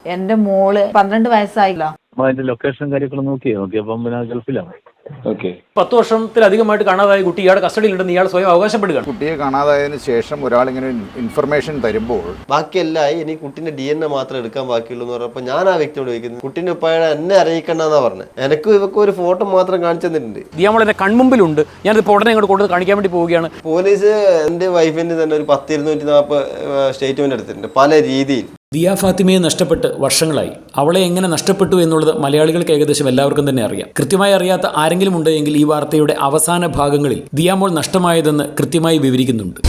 എന്റെ മോള് 12 വയസ്സായില്ല. അതിന്റെ ലൊക്കേഷൻ കാര്യങ്ങൾ നോക്കിയപ്പം പിന്നെ ഗൾഫിലാണ്. ഓക്കെ. 10 വർഷത്തിലധികമായിട്ട് കാണാതായ കുട്ടി ഇയാളുടെ കസ്റ്റഡിയിലുണ്ടെന്ന് ഇയാൾ സ്വയം അവകാശപ്പെടുകയാണ്. കുട്ടിയെ കാണാതായതിനു ശേഷം ഒരാളിങ്ങനെ ഇൻഫർമേഷൻ തരുമ്പോൾ ബാക്കിയല്ലായി ഇനി കുട്ടിന്റെ DNA മാത്രം എടുക്കാൻ ബാക്കിയുള്ളൂ എന്ന് പറഞ്ഞപ്പോൾ ഞാൻ ആ വ്യക്തിയോട് ചോദിക്കുന്നു, കുട്ടിന്റെ ഉപ്പായ എന്നെ അറിയിക്കണ്ടെന്നാ പറഞ്ഞത്. എനിക്കും ഇവക്കും ഒരു ഫോട്ടോ മാത്രം കാണിച്ചു തന്നിട്ടുണ്ട്. ദിയാമോൾ എന്റെ കൺമുമ്പിലുണ്ട്. ഞാനിപ്പോൾ ഉടനെ ഇങ്ങോട്ട് കൊണ്ടു കാണിക്കാൻ വേണ്ടി പോവുകയാണ്. പോലീസ് എന്റെ വൈഫിന് തന്നെ ഒരു 10,240 സ്റ്റേറ്റ്മെന്റ് എടുത്തിട്ടുണ്ട് പല രീതിയിൽ. ദിയ ഫാത്തിമയെ നഷ്ടപ്പെട്ട് വർഷങ്ങളായി. അവളെ എങ്ങനെ നഷ്ടപ്പെട്ടു എന്നുള്ളത് മലയാളികൾക്ക് ഏകദേശം എല്ലാവർക്കും തന്നെ അറിയാം. കൃത്യമായി അറിയാത്ത ആരെങ്കിലും ഉണ്ടെങ്കിൽ ഈ വാർത്തയുടെ അവസാന ഭാഗങ്ങളിൽ ദിയാമോൾ നഷ്ടമായതെന്ന് കൃത്യമായി വിവരിക്കുന്നുണ്ട്.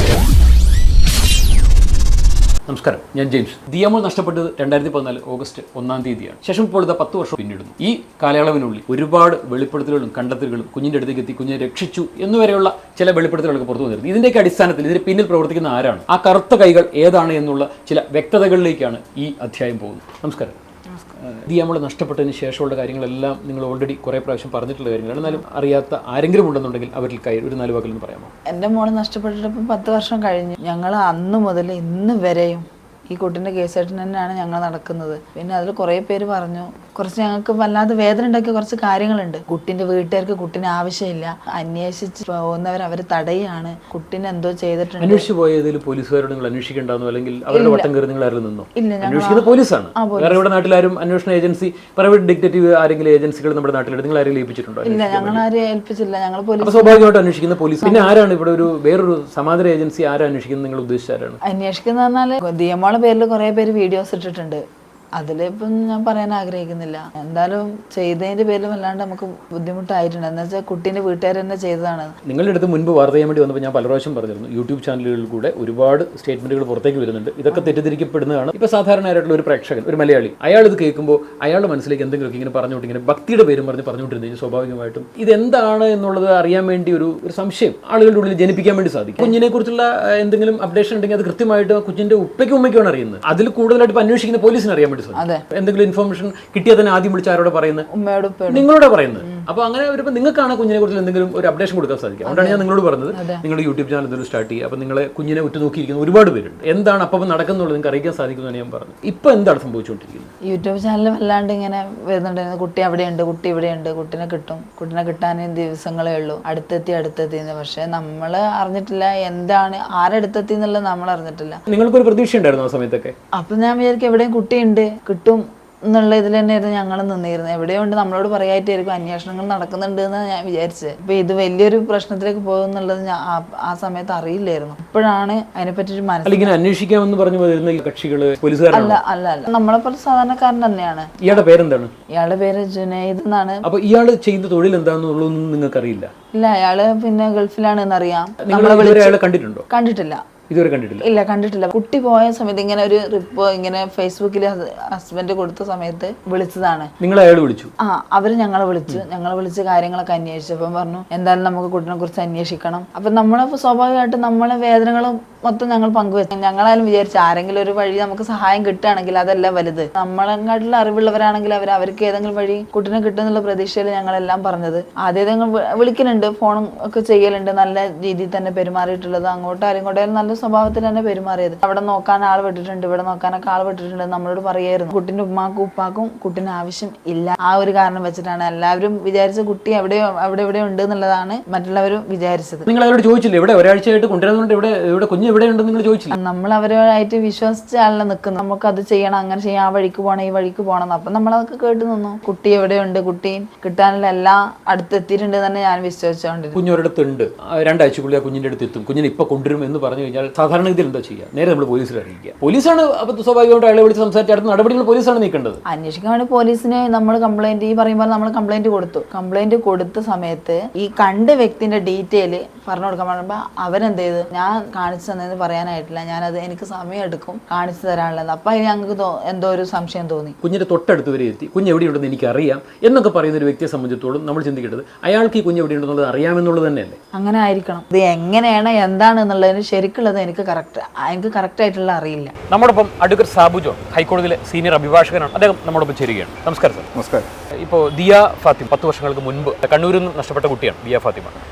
നമസ്കാരം, ഞാൻ ജെയിംസ്. ദിയാമോൾ നഷ്ടപ്പെട്ടത് 2014 ഓഗസ്റ്റ് 1-ാം തീയതിയാണ്. ശേഷം ഇപ്പോൾ 10 വർഷം പിന്നിടുന്നു. ഈ കാലയളവിനുള്ളിൽ ഒരുപാട് വെളിപ്പെടുത്തലുകളും കണ്ടെത്തലുകളും കുഞ്ഞിൻ്റെ അടുത്തേക്ക് എത്തി കുഞ്ഞിനെ രക്ഷിച്ചു എന്നുവരെയുള്ള ചില വെളിപ്പെടുത്തലുകളൊക്കെ പുറത്തു വന്നിരുന്നു. ഇതിൻ്റെയൊക്കെ അടിസ്ഥാനത്തിൽ ഇതിന് പിന്നിൽ പ്രവർത്തിക്കുന്ന ആരാണ്, ആ കറുത്ത കൈകൾ ഏതാണ് എന്നുള്ള ചില വ്യക്തതകളിലേക്കാണ് ഈ അധ്യായം പോകുന്നത്. നമസ്കാരം. ദിയാമോൾ നഷ്ടപ്പെട്ടതിന് ശേഷമുള്ള കാര്യങ്ങളെല്ലാം നിങ്ങൾ ഓൾറെഡി കുറേ പ്രാവശ്യം പറഞ്ഞിട്ടുള്ള കാര്യങ്ങളാണ്. എന്നാലും അറിയാത്ത ആരെങ്കിലും ഉണ്ടെന്നുണ്ടെങ്കിൽ അവരിൽ ഒരു 4 വാക്കിൽ നിന്ന് പറയാമോ? എൻ്റെ മോള് നഷ്ടപ്പെട്ടിട്ട് ഇപ്പം 10 വർഷം കഴിഞ്ഞു. ഞങ്ങൾ അന്ന് മുതൽ ഇന്ന് വരെയും ഈ കുട്ടീൻ്റെ കേസായിട്ട് തന്നെയാണ് ഞങ്ങൾ നടക്കുന്നത്. പിന്നെ അതിൽ കുറേ പേര് പറഞ്ഞു, കുറച്ച് ഞങ്ങൾക്ക് വല്ലാതെ വേദന ഉണ്ടാക്കിയ കുറച്ച് കാര്യങ്ങളുണ്ട്. കുട്ടീൻ്റെ വീട്ടുകാർക്ക് കുട്ടീനെ ആവശ്യമില്ല, അന്വേഷിച്ച് പോകുന്നവർ അവർ തടയാണ്, കുട്ടീനെ എന്തോ ചെയ്തിട്ടുണ്ട്. അന്വേഷിച്ച് പോയതിൽ പോലീസുകാരോട് നിങ്ങൾ അന്വേഷിക്കേണ്ടെന്നോ അല്ലെങ്കിൽ അവരുടെ വട്ടം കയറി നിങ്ങൾ ആരിൽ നിന്നോ? ഇല്ല, അന്വേഷിക്കുന്നത് പോലീസാണ്. വേറെ ഇവിടെ നാട്ടിലാരും അന്വേഷണ ഏജൻസി, പ്രൈവറ്റ് ഡിറ്റക്റ്റീവ് ആരെങ്കിലും ഏജൻസികൾ നമ്മുടെ നാട്ടിലുണ്ട്, നിങ്ങൾ ആരെങ്കിലും ഏൽപ്പിച്ചിട്ടുണ്ടോ? ഇല്ല, ഞങ്ങൾ ആരെയും ഏൽപ്പിച്ചില്ല. ഞങ്ങൾ പോലീസ് സ്വാഭാവികമായിട്ട് അന്വേഷിക്കുന്ന പോലീസ്. പിന്നെ ആരാണ് ഇവിടെ വേറൊരു സമാന്തര ഏജൻസി ആരാ അന്വേഷിക്കുന്നത് നിങ്ങൾ ഉദ്ദേശിച്ചാരാണ്? അന്വേഷിക്കുന്ന പറഞ്ഞാൽ ദിയമോളെ പേരിൽ കുറേ പേര് വീഡിയോസ് ഇട്ടിട്ടുണ്ട്. അതിലിപ്പം ഞാൻ പറയാൻ ആഗ്രഹിക്കുന്നില്ല. എന്തായാലും ചെയ്തതിന്റെ പേരിൽ വല്ലാണ്ട് നമുക്ക് ബുദ്ധിമുട്ടായിട്ടുണ്ട്. എന്ന് വെച്ചാൽ കുട്ടീൻ്റെ വീട്ടുകാർ തന്നെ ചെയ്തതാണ്. നിങ്ങളുടെ അടുത്ത് മുൻപ് വാർത്ത ചെയ്യാൻ വേണ്ടി വന്നപ്പോൾ ഞാൻ പല പ്രാവശ്യം പറഞ്ഞിരുന്നു, യൂട്യൂബ് ചാനലുകളിൽ കൂടെ ഒരുപാട് സ്റ്റേറ്റ്മെന്റുകൾ പുറത്തേക്ക് വരുന്നുണ്ട്. ഇതൊക്കെ തെറ്റിദ്ധരിക്കപ്പെടുന്നതാണ്. ഇപ്പോൾ സാധാരണയായിട്ടുള്ള ഒരു പ്രേക്ഷകൻ, ഒരു മലയാളി, അയാൾ ഇത് കേൾക്കുമ്പോൾ അയാളുടെ മനസ്സിലേക്ക് എന്തെങ്കിലുമൊക്കെ ഇങ്ങനെ പറഞ്ഞുകൊണ്ട് ഇങ്ങനെ ഭക്തിയുടെ പേരും പറഞ്ഞുകൊണ്ടിരുന്നു സ്വാഭാവികമായിട്ടും ഇതെന്താണ് എന്നുള്ളത് അറിയാൻ വേണ്ടി ഒരു സംശയം ആളുകളുടെ ഉള്ളിൽ ജനിപ്പിക്കാൻ വേണ്ടി സാധിക്കും. കുഞ്ഞിനെ കുറിച്ചുള്ള എന്തെങ്കിലും അപ്ഡേഷൻ ഉണ്ടെങ്കിൽ അത് കൃത്യമായിട്ട് കുഞ്ഞിന്റെ ഉപ്പയ്ക്കും ഉമ്മയ്ക്കുമാണ് അറിയുന്നത്. അതിൽ കൂടുതലായിട്ട് ഇപ്പോൾ അന്വേഷിക്കുന്ന പോലീസിന് അറിയാൻ വേണ്ടി. എന്തെങ്കിലും ഇൻഫർമേഷൻ കിട്ടിയാൽ തന്നെ ആദ്യം വിളിച്ച് ആരോടെ പറയുന്നത്? നിങ്ങളോട് പറയുന്നത്. അപ്പൊ അങ്ങനെ വരുമ്പോൾ നിങ്ങൾക്കാണ് കുഞ്ഞിനെ കുറിച്ച് എന്തെങ്കിലും ഒരു അപ്ഡേഷൻ കൊടുക്കാൻ സാധിക്കും. അതുകൊണ്ടാണ് ഞാൻ നിങ്ങളോട് പറഞ്ഞത് നിങ്ങളുടെ യൂട്യൂബ് ചാനൽ എന്തെങ്കിലും സ്റ്റാർട്ട് ചെയ്യുക. അപ്പൊ നിങ്ങളെ കുഞ്ഞിനെ ഉറ്റുനോക്കിയിരിക്കുന്ന ഒരുപാട് പേരുണ്ട്. എന്താണ് അപ്പം നടക്കുന്നുള്ളത് നിങ്ങൾക്ക് അറിയിക്കാൻ സാധിക്കുമെന്നാണ് ഞാൻ പറഞ്ഞത്. ഇപ്പൊ എന്താണ് സംഭവിച്ചുകൊണ്ടിരിക്കുന്നത്? യൂട്യൂബ് ചാനൽ വല്ലാണ്ട് ഇങ്ങനെ വരുന്നുണ്ടായിരുന്നു. കുട്ടി അവിടെയുണ്ട്, കുട്ടി ഇവിടെയുണ്ട്, കുട്ടീനെ കിട്ടും, കുട്ടീനെ കിട്ടാൻ ദിവസങ്ങളേ ഉള്ളൂ, അടുത്തെത്തിന്ന്. പക്ഷെ നമ്മൾ അറിഞ്ഞിട്ടില്ല എന്താണ് ആരെടുത്തെത്തി എന്നുള്ളത് നമ്മൾ അറിഞ്ഞിട്ടില്ല. നിങ്ങൾക്കൊരു പ്രതീക്ഷ ഉണ്ടായിരുന്നു ആ സമയത്തൊക്കെ? അപ്പൊ ഞാൻ വിചാരിക്കും എവിടെയും കുട്ടിയുണ്ട്, കിട്ടും എന്നുള്ള ഇതിൽ തന്നെയായിരുന്നു ഞങ്ങൾ നിന്നിരുന്നത്. എവിടെയുണ്ട് നമ്മളോട് പറയായിട്ടായിരിക്കും, അന്വേഷണങ്ങൾ നടക്കുന്നുണ്ട് എന്ന് ഞാൻ വിചാരിച്ചത്. ഇപ്പൊ ഇത് വലിയൊരു പ്രശ്നത്തിലേക്ക് പോകുന്നുള്ളത് ഞാൻ ആ സമയത്ത് അറിയില്ലായിരുന്നു. ഇപ്പോഴാണ് അതിനെപ്പറ്റി ഒരു മനസ്സിലാക്കി. അന്വേഷിക്കാമെന്ന് പറഞ്ഞു വരുന്ന കക്ഷികള് പോലീസുകാരല്ല? അല്ല, നമ്മളെപ്പോലെ സാധാരണക്കാരൻ തന്നെയാണ്. ഇയാളുടെ പേരെന്താണ്? ഇയാളുടെ പേര് ജുനൈദ് എന്നാണ്. അപ്പൊ ഇയാള് ചെയ്യുന്ന തൊഴിൽ എന്താണെന്നുള്ളതൊന്നും നിങ്ങൾക്ക് അറിയില്ല? ഇല്ല, അയാള് പിന്നെ ഗൾഫിലാണ് എന്നറിയാം. അയാളെ കണ്ടിട്ടുണ്ടോ? കണ്ടിട്ടില്ല, ഇതുവരെ കണ്ടിട്ടില്ല. ഇല്ല, കണ്ടിട്ടില്ല. കുട്ടി പോയ സമയത്ത് ഇങ്ങനെ ഒരു ഇങ്ങനെ ഫേസ്ബുക്കിൽ ഹസ്ബൻഡ് കൊടുത്ത സമയത്ത് വിളിച്ചതാണ്. നിങ്ങൾ അയാൾ വിളിച്ചു? അവര് ഞങ്ങളെ വിളിച്ച് കാര്യങ്ങളൊക്കെ അന്വേഷിച്ചപ്പം പറഞ്ഞു എന്തായാലും നമുക്ക് കുട്ടിനെ കുറിച്ച് അന്വേഷിക്കണം. അപ്പൊ നമ്മളെ സ്വാഭാവികമായിട്ട് നമ്മളെ വേദനകളും മൊത്തം ഞങ്ങൾ പങ്കുവെച്ചു. ഞങ്ങളായാലും വിചാരിച്ചു ആരെങ്കിലും ഒരു വഴി നമുക്ക് സഹായം കിട്ടുകയാണെങ്കിൽ അതല്ല വലുത്. നമ്മളെക്കാട്ടിൽ അറിവുള്ളവരാണെങ്കിൽ അവർക്ക് ഏതെങ്കിലും വഴി കുട്ടിനെ കിട്ടുന്നുള്ള പ്രതീക്ഷയിൽ ഞങ്ങളെല്ലാം പറഞ്ഞത്. ആദ്യം ഞങ്ങൾ വിളിക്കുന്നുണ്ട്, ഫോണും ഒക്കെ ചെയ്യലുണ്ട്, നല്ല രീതിയിൽ തന്നെ പെരുമാറിയിട്ടുള്ളത്. അങ്ങോട്ടാരും ഇങ്ങോട്ടായാലും നല്ല സ്വഭാവത്തിൽ തന്നെ പെരുമാറിയത്. അവിടെ നോക്കാൻ ആൾ വിട്ടിട്ടുണ്ട്, ഇവിടെ നോക്കാനൊക്കെ ആൾ വിട്ടിട്ടുണ്ട് നമ്മളോട് പറയായിരുന്നു. കുട്ടിന്റെ ഉമ്മാക്കും ഉപ്പാക്കും കുട്ടിന് ആവശ്യം ഇല്ല. ആ ഒരു കാരണം വെച്ചിട്ടാണ് എല്ലാവരും വിചാരിച്ച കുട്ടി എവിടെ ഉണ്ട് എന്നുള്ളതാണ് മറ്റുള്ളവരും വിചാരിച്ചത്. നിങ്ങൾ അവരോട് ചോദിച്ചില്ലേ ഇവിടെ ഒരാഴ്ചയായിട്ട് കൊണ്ടുവരുന്നുണ്ട്, ഇവിടെ കുഞ്ഞ് എവിടെ ഉണ്ടെന്ന് നിങ്ങൾ ചോദിച്ചില്ല? നമ്മൾ അവരുമായിട്ട് വിശ്വസിച്ച ആളെ നിൽക്കുന്നു, നമുക്ക് അത് ചെയ്യണം, അങ്ങനെ ചെയ്യാം, ആ വഴിക്ക് പോകണം, ഈ വഴിക്ക് പോകണം. അപ്പൊ നമ്മളതൊക്കെ കേട്ട് നിന്നു. കുട്ടി എവിടെയുണ്ട്, കുട്ടി കിട്ടാനുള്ള എല്ലാം അടുത്തെത്തിയിട്ടുണ്ട് തന്നെ ഞാൻ വിശ്വസിച്ചോണ്ടിരുന്നു. കുഞ്ഞൊരിടത്തുണ്ട്, 2 ആഴ്ചക്കുള്ളിൽ ആ കുഞ്ഞിന്റെ അടുത്ത് എത്തും, കുഞ്ഞിനെ ഇപ്പൊ കൊണ്ടുവരും എന്ന് പറഞ്ഞു കഴിഞ്ഞാൽ സാധാരണ ഇതിൽ എന്താ ചെയ്യുക? നേരെ നമ്മൾ പോലീസിൽ അറിയിക്കുക. പോലീസാണ് അപ്പൊ സ്വാഭാവികമായിട്ട് അയാളെ വിളിച്ച് സംസാരിച്ച് അടുത്ത നടപടികൾ പോലീസാണ് നീക്കേണ്ടത്. അന്വേഷിക്കാൻ വേണ്ടി പോലീസിന് നമ്മൾ കംപ്ലൈന്റ് പറയുമ്പോൾ നമ്മൾ കംപ്ലൈന്റ് കൊടുത്ത സമയത്ത് ഈ കണ്ട വ്യക്തിന്റെ ഡീറ്റെയിൽ പറഞ്ഞു കൊടുക്കാൻ പറയുമ്പോൾ അവരെന്ത് ചെയ്ത് ഞാൻ കാണിച്ചു തന്നെന്ന് പറയാനായിട്ടില്ല, ഞാനത് എനിക്ക് സമയം എടുക്കും കാണിച്ചു തരാനുള്ളത്. അപ്പൊ ഞങ്ങൾക്ക് എന്തോ ഒരു സംശയം തോന്നി. കുഞ്ഞിന്റെ തൊട്ടടുത്ത് വരെ എത്തി, കുഞ്ഞ് എവിടെയുണ്ടെന്ന് എനിക്ക് അറിയാം എന്നൊക്കെ പറയുന്ന ഒരു വ്യക്തിയെ സംബന്ധിച്ചിടത്തോളം നമ്മൾ ചിന്തിക്കേണ്ടത് അയാൾക്ക് ഈ കുഞ്ഞ് എവിടെയുണ്ടെന്നുള്ളത് അറിയാമെന്നുള്ളത് തന്നെയല്ലേ? അങ്ങനെ ആയിരിക്കണം. ഇത് എങ്ങനെയാണ് എന്താണെന്നുള്ളതിന് ശരിക്കുള്ളത് എനിക്ക് കറക്റ്റായിട്ടുള്ള അറിയില്ല. നമ്മോടൊപ്പം അഡ്വക്കേറ്റ് സാബു ജോൺ, ഹൈക്കോടതിയിലെ സീനിയർ അഭിഭാഷകനാണ്. അദ്ദേഹം നമ്മോടൊപ്പം ചേരുകയാണ്. നമസ്കാരം സർ. നമസ്കാരം. ഇപ്പോൾ ദിയ ഫാത്തിമ 10 വർഷങ്ങൾക്ക് മുൻപ് കണ്ണൂരിൽ നിന്ന് നഷ്ടപ്പെട്ട കുട്ടിയാണ് ദിയ ഫാത്തിമ.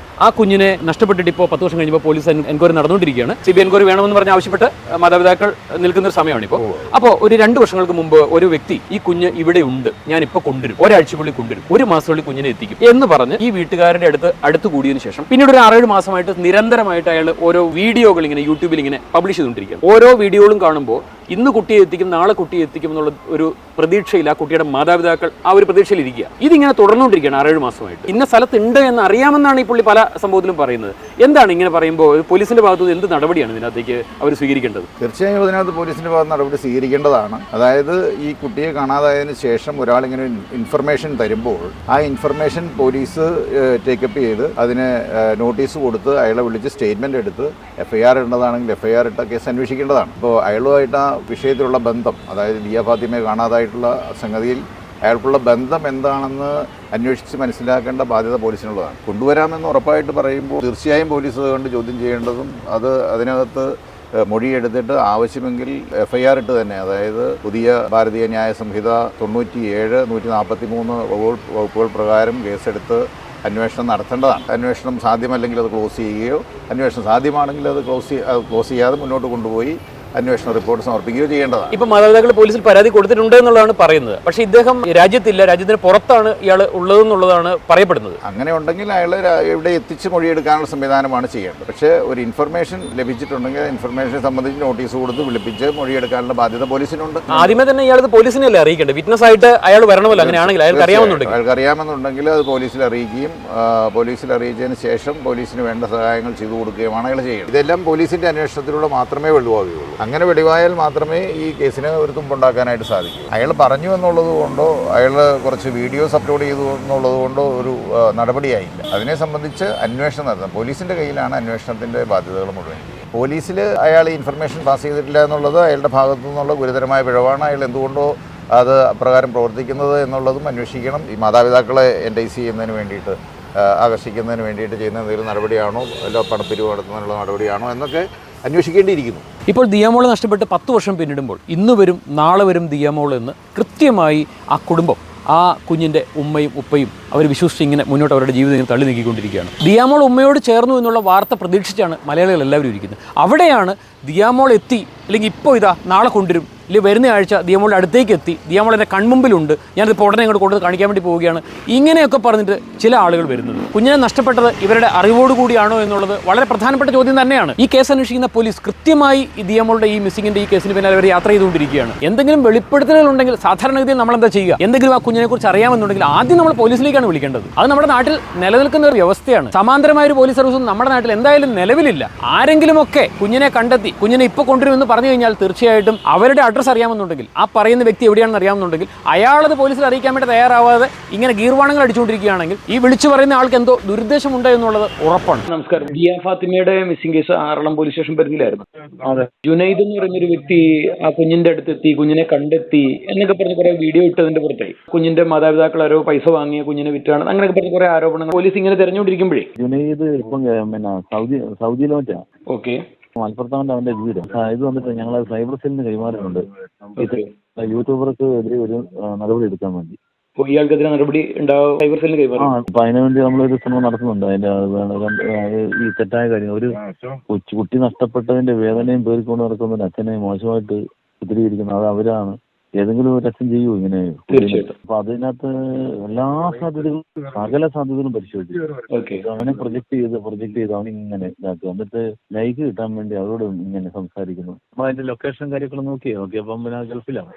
ആ കുഞ്ഞിനെ നഷ്ടപ്പെട്ടിട്ട് ഇപ്പോൾ 10 വർഷം കഴിഞ്ഞപ്പോൾ പോലീസ് എൻക്വയറി നടന്നുകൊണ്ടിരിക്കുകയാണ്. CBI എൻക്വയറി വേണമെന്ന് പറഞ്ഞ് ആവശ്യപ്പെട്ട് മാതാപിതാക്കൾ നിൽക്കുന്ന ഒരു സമയമാണ് ഇപ്പോൾ. അപ്പോൾ ഒരു 2 വർഷങ്ങൾക്ക് മുമ്പ് ഒരു വ്യക്തി ഈ കുഞ്ഞ് ഇവിടെ ഉണ്ട്, ഞാൻ ഇപ്പോൾ കൊണ്ടുവരും, ഒരാഴ്ചക്കുള്ളിൽ കൊണ്ടുവരും, 1 മാസത്തിനുള്ളിൽ കുഞ്ഞിനെ എത്തിക്കും എന്ന് പറഞ്ഞ് ഈ വീട്ടുകാരുടെ അടുത്ത് കൂടിയതിനു ശേഷം പിന്നീട് ഒരു 6-7 മാസമായിട്ട് നിരന്തരമായിട്ട് അയാൾ ഓരോ വീഡിയോകൾ ഇങ്ങനെ യൂട്യൂബിൽ ഇങ്ങനെ പബ്ലിഷ് ചെയ്തുകൊണ്ടിരിക്കുകയാണ്. ഓരോ വീഡിയോകളും കാണുമ്പോൾ ഇന്ന് കുട്ടിയെ എത്തിക്കും, നാളെ കുട്ടിയെ എത്തിക്കും എന്നുള്ള ഒരു പ്രതീക്ഷയിൽ ആ കുട്ടിയുടെ മാതാപിതാക്കൾ ആ ഒരു പ്രതീക്ഷയിൽ ഇരിക്കുക. ഇതിങ്ങനെ തുടർന്നുകൊണ്ടിരിക്കുകയാണ് 6-7 മാസമായിട്ട്. ഇന്ന സ്ഥലത്തുണ്ട് എന്ന് അറിയാമെന്നാണ് ഈ പുള്ളി പല സംഭവത്തിലും പറയുന്നത്. എന്താണ് ഇങ്ങനെ പറയുമ്പോൾ പോലീസിന്റെ ഭാഗത്ത് എന്ത് നടപടിയാണ് ഇതിനകത്തേക്ക് അവർ സ്വീകരിക്കേണ്ടത്? തീർച്ചയായും അതിനകത്ത് പോലീസിൻ്റെ ഭാഗത്ത് നടപടി സ്വീകരിക്കേണ്ടതാണ്. അതായത് ഈ കുട്ടിയെ കാണാതായതിനു ശേഷം ഒരാളിങ്ങനെ ഇൻഫർമേഷൻ തരുമ്പോൾ ആ ഇൻഫർമേഷൻ പോലീസ് ടേക്കപ്പ് ചെയ്ത് അതിന് നോട്ടീസ് കൊടുത്ത് അയാളെ വിളിച്ച് സ്റ്റേറ്റ്മെൻ്റ് എടുത്ത് FIR ഇടേണ്ടതാണെങ്കിൽ FIR ഇട്ട കേസ് അന്വേഷിക്കേണ്ടതാണ്. അപ്പോൾ അയാളുമായിട്ട് ആ വിഷയത്തിലുള്ള ബന്ധം, അതായത് ദിയ ഫാത്തിമയെ കാണാതായിട്ടുള്ള സംഗതിയിൽ അയാൾക്കുള്ള ബന്ധം എന്താണെന്ന് അന്വേഷിച്ച് മനസ്സിലാക്കേണ്ട ബാധ്യത പോലീസിനുള്ളതാണ്. കൊണ്ടുവരാമെന്ന് ഉറപ്പായിട്ട് പറയുമ്പോൾ തീർച്ചയായും പോലീസ് അതുകൊണ്ട് ചോദ്യം ചെയ്യേണ്ടതും അതിനകത്ത് മൊഴിയെടുത്തിട്ട് ആവശ്യമെങ്കിൽ FIR ഇട്ട് തന്നെ, അതായത് പുതിയ ഭാരതീയ ന്യായ സംഹിത 97, 143 വകുപ്പുകൾ പ്രകാരം കേസെടുത്ത് അന്വേഷണം നടത്തേണ്ടതാണ്. അന്വേഷണം സാധ്യമല്ലെങ്കിൽ അത് ക്ലോസ് ചെയ്യുകയോ, അന്വേഷണം സാധ്യമാണെങ്കിൽ അത് ക്ലോസ് ചെയ്യാതെ മുന്നോട്ട് കൊണ്ടുപോയി അന്വേഷണ റിപ്പോർട്ട് സമർപ്പിക്കുകയോ ചെയ്യേണ്ടതാണ്. ഇപ്പം മാതാപിതാക്കൾ പോലീസിൽ പരാതി കൊടുത്തിട്ടുണ്ട് എന്നുള്ളതാണ് പറയുന്നത്. പക്ഷേ ഇദ്ദേഹം രാജ്യത്തില്ല, രാജ്യത്തിന് പുറത്താണ് ഇയാൾ ഉള്ളതെന്നുള്ളതാണ് പറയപ്പെടുന്നത്. അങ്ങനെ ഉണ്ടെങ്കിൽ അയാൾ ഇവിടെ എത്തിച്ച് മൊഴിയെടുക്കാനുള്ള സംവിധാനമാണ് ചെയ്യേണ്ടത്. പക്ഷേ ഒരു ഇൻഫർമേഷൻ ലഭിച്ചിട്ടുണ്ടെങ്കിൽ ഇൻഫർമേഷനെ സംബന്ധിച്ച് നോട്ടീസ് കൊടുത്ത് വിളിപ്പിച്ച് മൊഴിയെടുക്കാനുള്ള ബാധ്യത പോലീസിനുണ്ട്. ആദ്യമേ തന്നെ ഇയാൾ പോലീസിനല്ലേ അറിയിക്കേണ്ടത്? വിറ്റ്നസ് ആയിട്ട് അയാൾ വരണമല്ലോ. അങ്ങനെയാണെങ്കിൽ അയാൾക്ക് അറിയാമെന്നുണ്ടെങ്കിൽ അത് പോലീസിൽ അറിയിക്കുകയും പോലീസിൽ അറിയിച്ചതിന് ശേഷം പോലീസിന് വേണ്ട സഹായങ്ങൾ ചെയ്തു കൊടുക്കുകയുമാണ് അയാൾ ചെയ്യുന്നത്. ഇതെല്ലാം പോലീസിന്റെ അന്വേഷണത്തിലൂടെ മാത്രമേ വെളിവാകുകയുള്ളൂ. അങ്ങനെ വെളിവായാൽ മാത്രമേ ഈ കേസിന് ഒരു തുമ്പുണ്ടാക്കാനായിട്ട് സാധിക്കൂ. അയാൾ പറഞ്ഞു എന്നുള്ളത് കൊണ്ടോ അയാൾ കുറച്ച് വീഡിയോസ് അപ്ലോഡ് ചെയ്തു എന്നുള്ളത് കൊണ്ടോ ഒരു നടപടിയായില്ല. അതിനെ സംബന്ധിച്ച് അന്വേഷണം നടത്തണം. പോലീസിൻ്റെ കയ്യിലാണ് അന്വേഷണത്തിൻ്റെ ബാധ്യതകൾ മുഴുവൻ. പോലീസിൽ അയാൾ ഇൻഫർമേഷൻ പാസ് ചെയ്തിട്ടില്ല എന്നുള്ളത് അയാളുടെ ഭാഗത്തു നിന്നുള്ള ഗുരുതരമായ പിഴവാണ്. അയാൾ എന്തുകൊണ്ടോ അത് അപ്രകാരം പ്രവർത്തിക്കുന്നത് എന്നുള്ളതും അന്വേഷിക്കണം. ഈ മാതാപിതാക്കളെ NIC ചെയ്യുന്നതിന് വേണ്ടിയിട്ട്, ആകർഷിക്കുന്നതിന് വേണ്ടിയിട്ട് ചെയ്യുന്ന എന്തെങ്കിലും നടപടിയാണോ, അല്ല പണപ്പിരിവ് നടത്തുന്നതിനുള്ള നടപടിയാണോ എന്നൊക്കെ അന്വേഷിക്കേണ്ടിയിരിക്കുന്നു. ഇപ്പോൾ ദിയമോൾ നഷ്ടപ്പെട്ട് 10 വർഷം പിന്നിടുമ്പോൾ ഇന്ന് വരും നാളെ വരും ദിയമോൾ എന്ന് കൃത്യമായി ആ കുടുംബം, ആ കുഞ്ഞിൻ്റെ ഉമ്മയും ഉപ്പയും അവർ വിശ്വസിച്ച് ഇങ്ങനെ മുന്നോട്ട് അവരുടെ ജീവിതം ഇങ്ങനെ തള്ളി നീക്കിക്കൊണ്ടിരിക്കുകയാണ്. ദിയമോൾ ഉമ്മയോട് ചേർന്നു എന്നുള്ള വാർത്ത പ്രതീക്ഷിച്ചാണ് മലയാളികൾ എല്ലാവരും ഇരിക്കുന്നത്. അവിടെയാണ് ദിയമോൾ എത്തി, അല്ലെങ്കിൽ ഇപ്പോൾ ഇതാ നാളെ കൊണ്ടുവരും, അല്ലെങ്കിൽ വരുന്ന ആഴ്ച ദിയമോളുടെ അടുത്തേക്ക് എത്തി, ദിയമോൾ എൻ്റെ കൺമുമ്പിലുണ്ട്, ഞാനിപ്പോൾ ഉടനെ ഇങ്ങോട്ട് കൊണ്ടുവന്ന് കാണിക്കാൻ വേണ്ടി പോവുകയാണ്, ഇങ്ങനെയൊക്കെ പറഞ്ഞിട്ട് ചില ആളുകൾ വരുന്നത്. കുഞ്ഞിനെ നഷ്ടപ്പെട്ടത് ഇവരുടെ അറിവോടുകൂടിയാണോ എന്നുള്ളത് വളരെ പ്രധാനപ്പെട്ട ചോദ്യം തന്നെയാണ്. ഈ കേസ് അന്വേഷിക്കുന്ന പോലീസ് കൃത്യമായി ഈ ദിയമോളുടെ ഈ മിസ്സിങ്ങിൻ്റെ ഈ കേസിന് പിന്നാലെ അവർ യാത്ര ചെയ്തുകൊണ്ടിരിക്കുകയാണ്. എന്തെങ്കിലും വെളിപ്പെടുത്തലുകൾ ഉണ്ടെങ്കിൽ സാധാരണഗതിയിൽ നമ്മൾ എന്താ ചെയ്യുക? എന്തെങ്കിലും ആ കുഞ്ഞിനെ കുറിച്ച് അറിയാമെന്നുണ്ടെങ്കിൽ ആദ്യം നമ്മൾ പോലീസിലേക്കാണ് വിളിക്കേണ്ടത്. അത് നമ്മുടെ നാട്ടിൽ നിലനിൽക്കുന്ന ഒരു വ്യവസ്ഥയാണ്. സമാന്തരമായ ഒരു പോലീസ് സർവീസും നമ്മുടെ നാട്ടിൽ എന്തായാലും നിലവിലില്ല. ആരെങ്കിലുമൊക്കെ കുഞ്ഞിനെ കണ്ടെത്തി കുഞ്ഞിനെ ഇപ്പോൾ കൊണ്ടുവരുമെന്ന് പറഞ്ഞു കഴിഞ്ഞാൽ തീർച്ചയായിട്ടും അവരുടെ അഡ്രസ്സ് അറിയാമെന്നുണ്ടെങ്കിൽ, ആ പറയുന്ന വ്യക്തി എവിടെയാണെന്ന് അറിയാമെന്നുണ്ടെങ്കിൽ അയാളത് പോലീസിൽ അറിയിക്കാൻ വേണ്ടി തയ്യാറാവാതെ ഇങ്ങനെ ഗീർവാണങ്ങൾ അടിച്ചുകൊണ്ടിരിക്കുകയാണെങ്കിൽ ഈ വിളിച്ചു പറയുന്ന ആൾക്ക് എന്തോ ദുരുദ്ദേശമുണ്ട് എന്നുള്ളത് ഉറപ്പാണ്. നമസ്കാരം. ദിയ ഫാത്തിമയുടെ missing case Aralam police station പരിധിയിലായിരുന്നു. ജുനൈദ് എന്ന് പറയുന്നൊരു വ്യക്തി ആ കുഞ്ഞിന്റെ അടുത്തെത്തി, കുഞ്ഞിനെ കണ്ടെത്തി എന്നൊക്കെ പറഞ്ഞ് കുറെ വീഡിയോ ഇട്ടതിന്റെ പുറത്തായി കുഞ്ഞിന്റെ മാതാപിതാക്കൾ ആരോ പൈസ വാങ്ങിയ കുഞ്ഞിനെ വിറ്റാണ് അങ്ങനെയൊക്കെ പറഞ്ഞ് കുറെ ആരോപണങ്ങൾ പോലീസ് ഇങ്ങനെ തെരഞ്ഞുകൊണ്ടിരിക്കുമ്പോഴേ ജുനൈദ് ഇപ്പം സൗദിയിലോട്ടാ. ഓക്കെ. മലപ്പുറത്താണ് അവന്റെ വീട്. ഇത് വന്നിട്ട് ഞങ്ങൾ സൈബർ സെല്ലിന് കൈമാറുന്നുണ്ട്. യൂട്യൂബർക്ക് എതിരെ ഒരു നടപടി എടുക്കാൻ വേണ്ടി. ഇയാൾക്കെതിരെ നടപടി ഉണ്ടാവും സൈബർ സെല്ലിന് കൈമാറും. അപ്പൊ അതിനുവേണ്ടി നമ്മളൊരു ശ്രമം നടത്തുന്നുണ്ട്. അതിന്റെ ഈ തെറ്റായ കാര്യം, ഒരു കുട്ടി നഷ്ടപ്പെട്ടതിന്റെ വേദനയും പേറിക്കൊണ്ട് നടക്കുന്ന അച്ഛനെ മോശമായിട്ട് ചിത്രീകരിക്കുന്നത് അത് അവരാണ്. ഏതെങ്കിലും ഒരു അച്ഛൻ ചെയ്യൂ ഇങ്ങനെ? അപ്പൊ അതിനകത്ത് എല്ലാ സാധ്യതകളും, സകല സാധ്യതകളും പരിശോധിച്ചു. അവനെ പ്രൊജക്ട് ചെയ്ത് അവനിങ്ങനെ ഇതാക്കുക. എന്നിട്ട് ലൈക്ക് കിട്ടാൻ വേണ്ടി അവരോട് ഇങ്ങനെ സംസാരിക്കുന്നു. നമ്മൾ അതിന്റെ ലൊക്കേഷൻ കാര്യങ്ങൾ നോക്കിയപ്പം പിന്നെ ഗൾഫിലാണ്.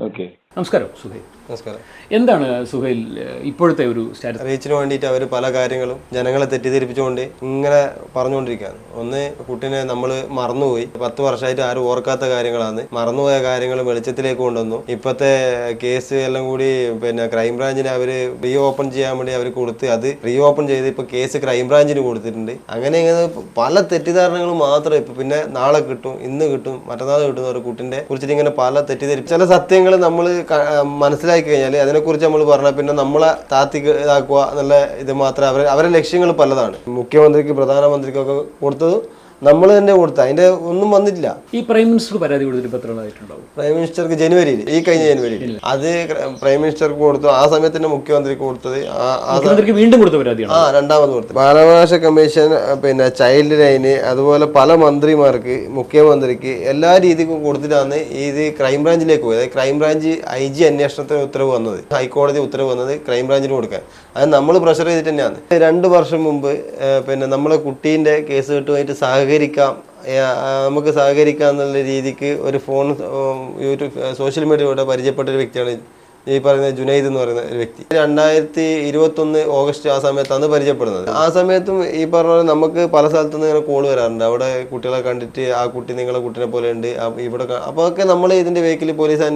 ഓക്കെ. നമസ്കാരം സുഹൈൽ. നമസ്കാരം. എന്താണ് സുഹൈൽ ഇപ്പോഴത്തെ ഒരു സ്റ്റാറ്റസ്? റീച്ചിന് വേണ്ടിയിട്ട് അവർ പല കാര്യങ്ങളും ജനങ്ങളെ തെറ്റിദ്ധരിപ്പിച്ചുകൊണ്ട് ഇങ്ങനെ പറഞ്ഞുകൊണ്ടിരിക്കുകയാണ്. ഒന്ന്, കുട്ടീനെ നമ്മൾ മറന്നുപോയി, 10 വർഷമായിട്ട് ആരും ഓർക്കാത്ത കാര്യങ്ങളാണ്. മറന്നുപോയ കാര്യങ്ങൾ വെളിച്ചത്തിലേക്ക് കൊണ്ടുവന്നു. ഇപ്പോഴത്തെ കേസ് എല്ലാം കൂടി പിന്നെ ക്രൈംബ്രാഞ്ചിന് അവർ റീ ഓപ്പൺ ചെയ്യാൻ വേണ്ടി അവർ കൊടുത്ത്, അത് റീ ഓപ്പൺ ചെയ്ത് ഇപ്പോൾ കേസ് ക്രൈംബ്രാഞ്ചിന് കൊടുത്തിട്ടുണ്ട്. അങ്ങനെ ഇങ്ങനെ പല തെറ്റിദ്ധാരണകളും മാത്രം ഇപ്പം പിന്നെ നാളെ കിട്ടും, ഇന്ന് കിട്ടും, മറ്റന്നാൾ കിട്ടുന്ന ഒരു കുട്ടിൻ്റെ കുറിച്ചിട്ട് ഇങ്ങനെ പല തെറ്റിദ്ധരിപ്പ് ചില സത്യങ്ങൾ നമ്മൾ മനസ്സിലാക്കി കഴിഞ്ഞാൽ അതിനെക്കുറിച്ച് നമ്മൾ പറഞ്ഞാൽ പിന്നെ നമ്മളെ ഇതാക്കുക എന്നുള്ള ഇത് മാത്രമേ അവരെ ലക്ഷ്യങ്ങൾ പലതാണ്. മുഖ്യമന്ത്രിക്ക് പ്രധാനമന്ത്രിക്കൊക്കെ കൊടുത്തത് നമ്മൾ തന്നെ കൊടുത്ത അതിന്റെ ഒന്നും വന്നിട്ടില്ല. ഈ പ്രൈം മിനിസ്റ്റർ പരാതി കൊടുത്തിട്ട് എത്ര നാളായിട്ടുണ്ടാവും? പ്രൈം മിനിസ്റ്റർക്ക് ജനുവരിയിൽ, ഈ കഴിഞ്ഞ ജനുവരിയിൽ അത് പ്രൈം മിനിസ്റ്റർക്ക് കൊടുത്തു. ആ സമയത്ത് തന്നെ മുഖ്യമന്ത്രിക്ക് കൊടുത്തത്, മുഖ്യമന്ത്രിക്ക് വീണ്ടും കൊടുത്ത പരാതിയാണ്. രണ്ടാമത് കൊടുത്തു. ബാലാവകാശ കമ്മീഷൻ, പിന്നെ ചൈൽഡ് ലൈന്, അതുപോലെ പല മന്ത്രിമാർക്ക്, മുഖ്യമന്ത്രിക്ക് എല്ലാ രീതിക്കും കൊടുത്തിട്ടാണ് ഇത് ക്രൈംബ്രാഞ്ചിലേക്ക് പോയത്. ക്രൈംബ്രാഞ്ച് IG അന്വേഷണത്തിന് ഉത്തരവ് വന്നത്, ഹൈക്കോടതി ഉത്തരവ് വന്നത് ക്രൈംബ്രാഞ്ചിന് കൊടുക്കാൻ. അത് നമ്മൾ പ്രഷർ ചെയ്തിട്ട് തന്നെയാണ്. 2 വർഷം മുമ്പ് പിന്നെ നമ്മളെ കുട്ടീൻ്റെ കേസ് കെട്ടുമായിട്ട് നമുക്ക് സഹകരിക്കാം എന്നുള്ള രീതിക്ക് ഒരു ഫോൺ യൂട്യൂബ് സോഷ്യൽ മീഡിയയിലൂടെ പരിചയപ്പെട്ട ഒരു വ്യക്തിയാണ് ഈ പറയുന്ന ജുനൈദ് എന്ന് പറയുന്ന ഒരു വ്യക്തി. 2021 ഓഗസ്റ്റ് ആ സമയത്താണ് പരിചയപ്പെടുന്നത്. ആ സമയത്തും ഈ പറഞ്ഞ പോലെ നമുക്ക് പല സ്ഥലത്തുനിന്ന് ഇങ്ങനെ കോൾ വരാറുണ്ട്, അവിടെ കുട്ടികളെ കണ്ടിട്ട് ആ കുട്ടി നിങ്ങളെ കുട്ടീനെ പോലെ ഉണ്ട് ഇവിടെ. അപ്പോൾ ഒക്കെ നമ്മൾ ഇതിന്റെ വേക്കിൽ പോലീസ്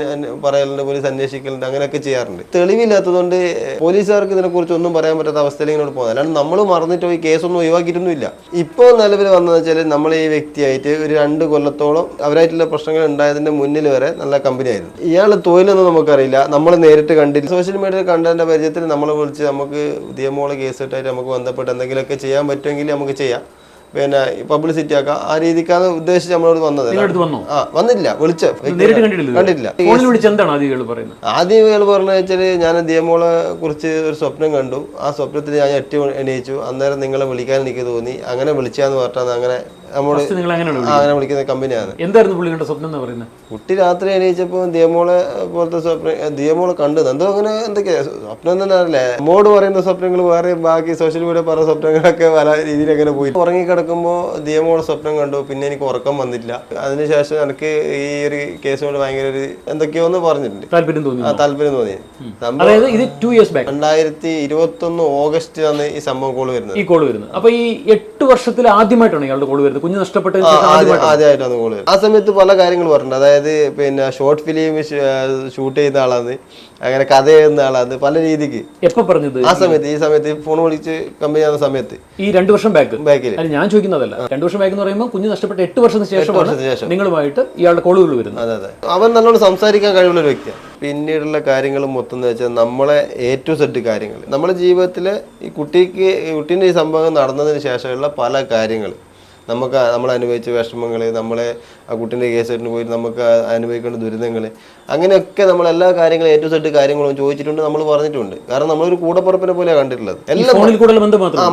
പറയലുണ്ട്, പോലീസ് അന്വേഷിക്കലുണ്ട്, അങ്ങനെയൊക്കെ ചെയ്യാറുണ്ട്. തെളിവില്ലാത്തതുകൊണ്ട് പോലീസുകാർക്ക് ഇതിനെക്കുറിച്ച് ഒന്നും പറയാൻ പറ്റാത്ത അവസ്ഥയിൽ ഇങ്ങോട്ട് പോകുന്നത്. അല്ലാണ്ട് നമ്മൾ മറന്നിട്ടോ ഈ കേസൊന്നും ഒഴിവാക്കിയിട്ടൊന്നുമില്ല. ഇപ്പോൾ നിലവിൽ വന്നതെന്ന് വെച്ചാൽ നമ്മൾ ഈ വ്യക്തിയായിട്ട് ഒരു 2 കൊല്ലത്തോളം അവരായിട്ടുള്ള പ്രശ്നങ്ങൾ ഉണ്ടായതിന്റെ മുന്നിൽ വരെ നല്ല കമ്പനി ആയിരുന്നു. ഇയാളുടെ തൊഴിലൊന്നും നമുക്കറിയില്ല, നമ്മൾ നേരിട്ട് കണ്ടില്ല. സോഷ്യൽ മീഡിയയിൽ കണ്ടതിന്റെ പരിചയത്തിൽ നമ്മളെ വിളിച്ച് നമുക്ക് ദിയമോളെ കേസിട്ടായിട്ട് നമുക്ക് ബന്ധപ്പെട്ട് എന്തെങ്കിലുമൊക്കെ ചെയ്യാൻ പറ്റുമെങ്കിൽ നമുക്ക് ചെയ്യാം, പിന്നെ പബ്ലിസിറ്റി ആക്കാം, ആ രീതിക്കാണ് ഉദ്ദേശിച്ച് നമ്മളോട് വന്നത്. വന്നില്ല, കണ്ടിട്ടില്ല. ആദ്യം ഇയാൾ പറഞ്ഞ വെച്ചാൽ ഞാൻ ദിയമോളെ കുറിച്ച് ഒരു സ്വപ്നം കണ്ടു, ആ സ്വപ്നത്തിൽ ഞാൻ എണീച്ചു, അന്നേരം നിങ്ങളെ വിളിക്കാൻ എനിക്ക് തോന്നി, അങ്ങനെ വിളിച്ചാന്ന് പറഞ്ഞാൽ അങ്ങനെ നമ്മോട് അങ്ങനെ വിളിക്കുന്ന കമ്പനിയാണ്. എന്തായിരുന്നു പുള്ളിയുടെ സ്വപ്നം എന്ന് പറയുന്നത്? കുട്ടി രാത്രി എണീച്ചപ്പോൾ ദിയമോളെ പോലത്തെ സ്വപ്നം, ദിയമോളെ കണ്ടത് എന്തോ അങ്ങനെ എന്തൊക്കെയാ സ്വപ്നം തന്നെ അറിയില്ല. നമ്മോട് പറയുന്ന സ്വപ്നങ്ങൾ വേറെ, ബാക്കി സോഷ്യൽ മീഡിയ പറഞ്ഞ സ്വപ്നങ്ങളൊക്കെ പല രീതിയിൽ അങ്ങനെ പോയി. ഉറങ്ങിക്കിടക്കുമ്പോൾ ദിയമോളെ സ്വപ്നം കണ്ടു, പിന്നെ എനിക്ക് ഉറക്കം വന്നില്ല. അതിനുശേഷം എനിക്ക് ഈ ഒരു കേസിനോട് ഭയങ്കര ഒരു എന്തൊക്കെയോ ഒന്ന് പറഞ്ഞിട്ടുണ്ട്, താല്പര്യം തോന്നി. 2021 ഓഗസ്റ്റിലാണ് ഈ സംഭവം കോള് വരുന്നത്. അപ്പൊ ഈ 8 വർഷത്തിൽ ആദ്യമായിട്ടാണ് ഇയാളുടെ കോള് വരുന്നത്, കുഞ്ഞ് നഷ്ടപ്പെട്ട ആദ്യമായിട്ടാണ് കോള് വരുന്നത്. ആ സമയത്ത് പല കാര്യങ്ങൾ പറഞ്ഞിട്ടുണ്ട്. അതായത് പിന്നെ ഷോർട്ട് ഫിലിം ഷൂട്ട് ചെയ്യുന്ന ആളാണ്, അങ്ങനെ കഥ എഴുതുന്ന ആളാണ്, പല രീതിക്ക്. എപ്പോ പറഞ്ഞത്? ഈ സമയത്ത് ഫോൺ വിളിച്ച് കമ്പനി ആവുന്ന സമയത്ത്, ഈ 2 വർഷം ബാക്കിൽ. ഞാൻ ചോദിക്കുന്നതല്ല, 2 വർഷം ബാക്ക് എന്ന് പറയുമ്പോൾ കുഞ്ഞ് നഷ്ടപ്പെട്ട 8 വർഷത്തിന് ശേഷം നിങ്ങളുമായിട്ട് ഇയാളുടെ കോളുകൾ വരുന്നത്. അതെ, അവൻ നല്ലോണം സംസാരിക്കാൻ കഴിവുള്ള ഒരു വ്യക്തിയാണ്. പിന്നീടുള്ള കാര്യങ്ങൾ മൊത്തം എന്ന് വെച്ചാൽ നമ്മളെ A to Z കാര്യങ്ങൾ, നമ്മുടെ ജീവിതത്തിലെ ഈ കുട്ടീൻ്റെ ഈ സംഭവം നടന്നതിന് ശേഷമുള്ള പല കാര്യങ്ങൾ, നമ്മൾ അനുഭവിച്ച വിഷമങ്ങൾ, നമ്മളെ ആ കുട്ടീൻ്റെ കേസിന് പോയി നമുക്ക് അനുഭവിക്കേണ്ട ദുരിതങ്ങൾ, അങ്ങനെയൊക്കെ നമ്മൾ എല്ലാ കാര്യങ്ങളും A to Z കാര്യങ്ങളും ചോദിച്ചിട്ടുണ്ട്, നമ്മൾ പറഞ്ഞിട്ടുണ്ട്. കാരണം നമ്മളൊരു കൂടപ്പുറപ്പിനെ പോലെയാണ് കണ്ടിട്ടുള്ളത്. എല്ലാം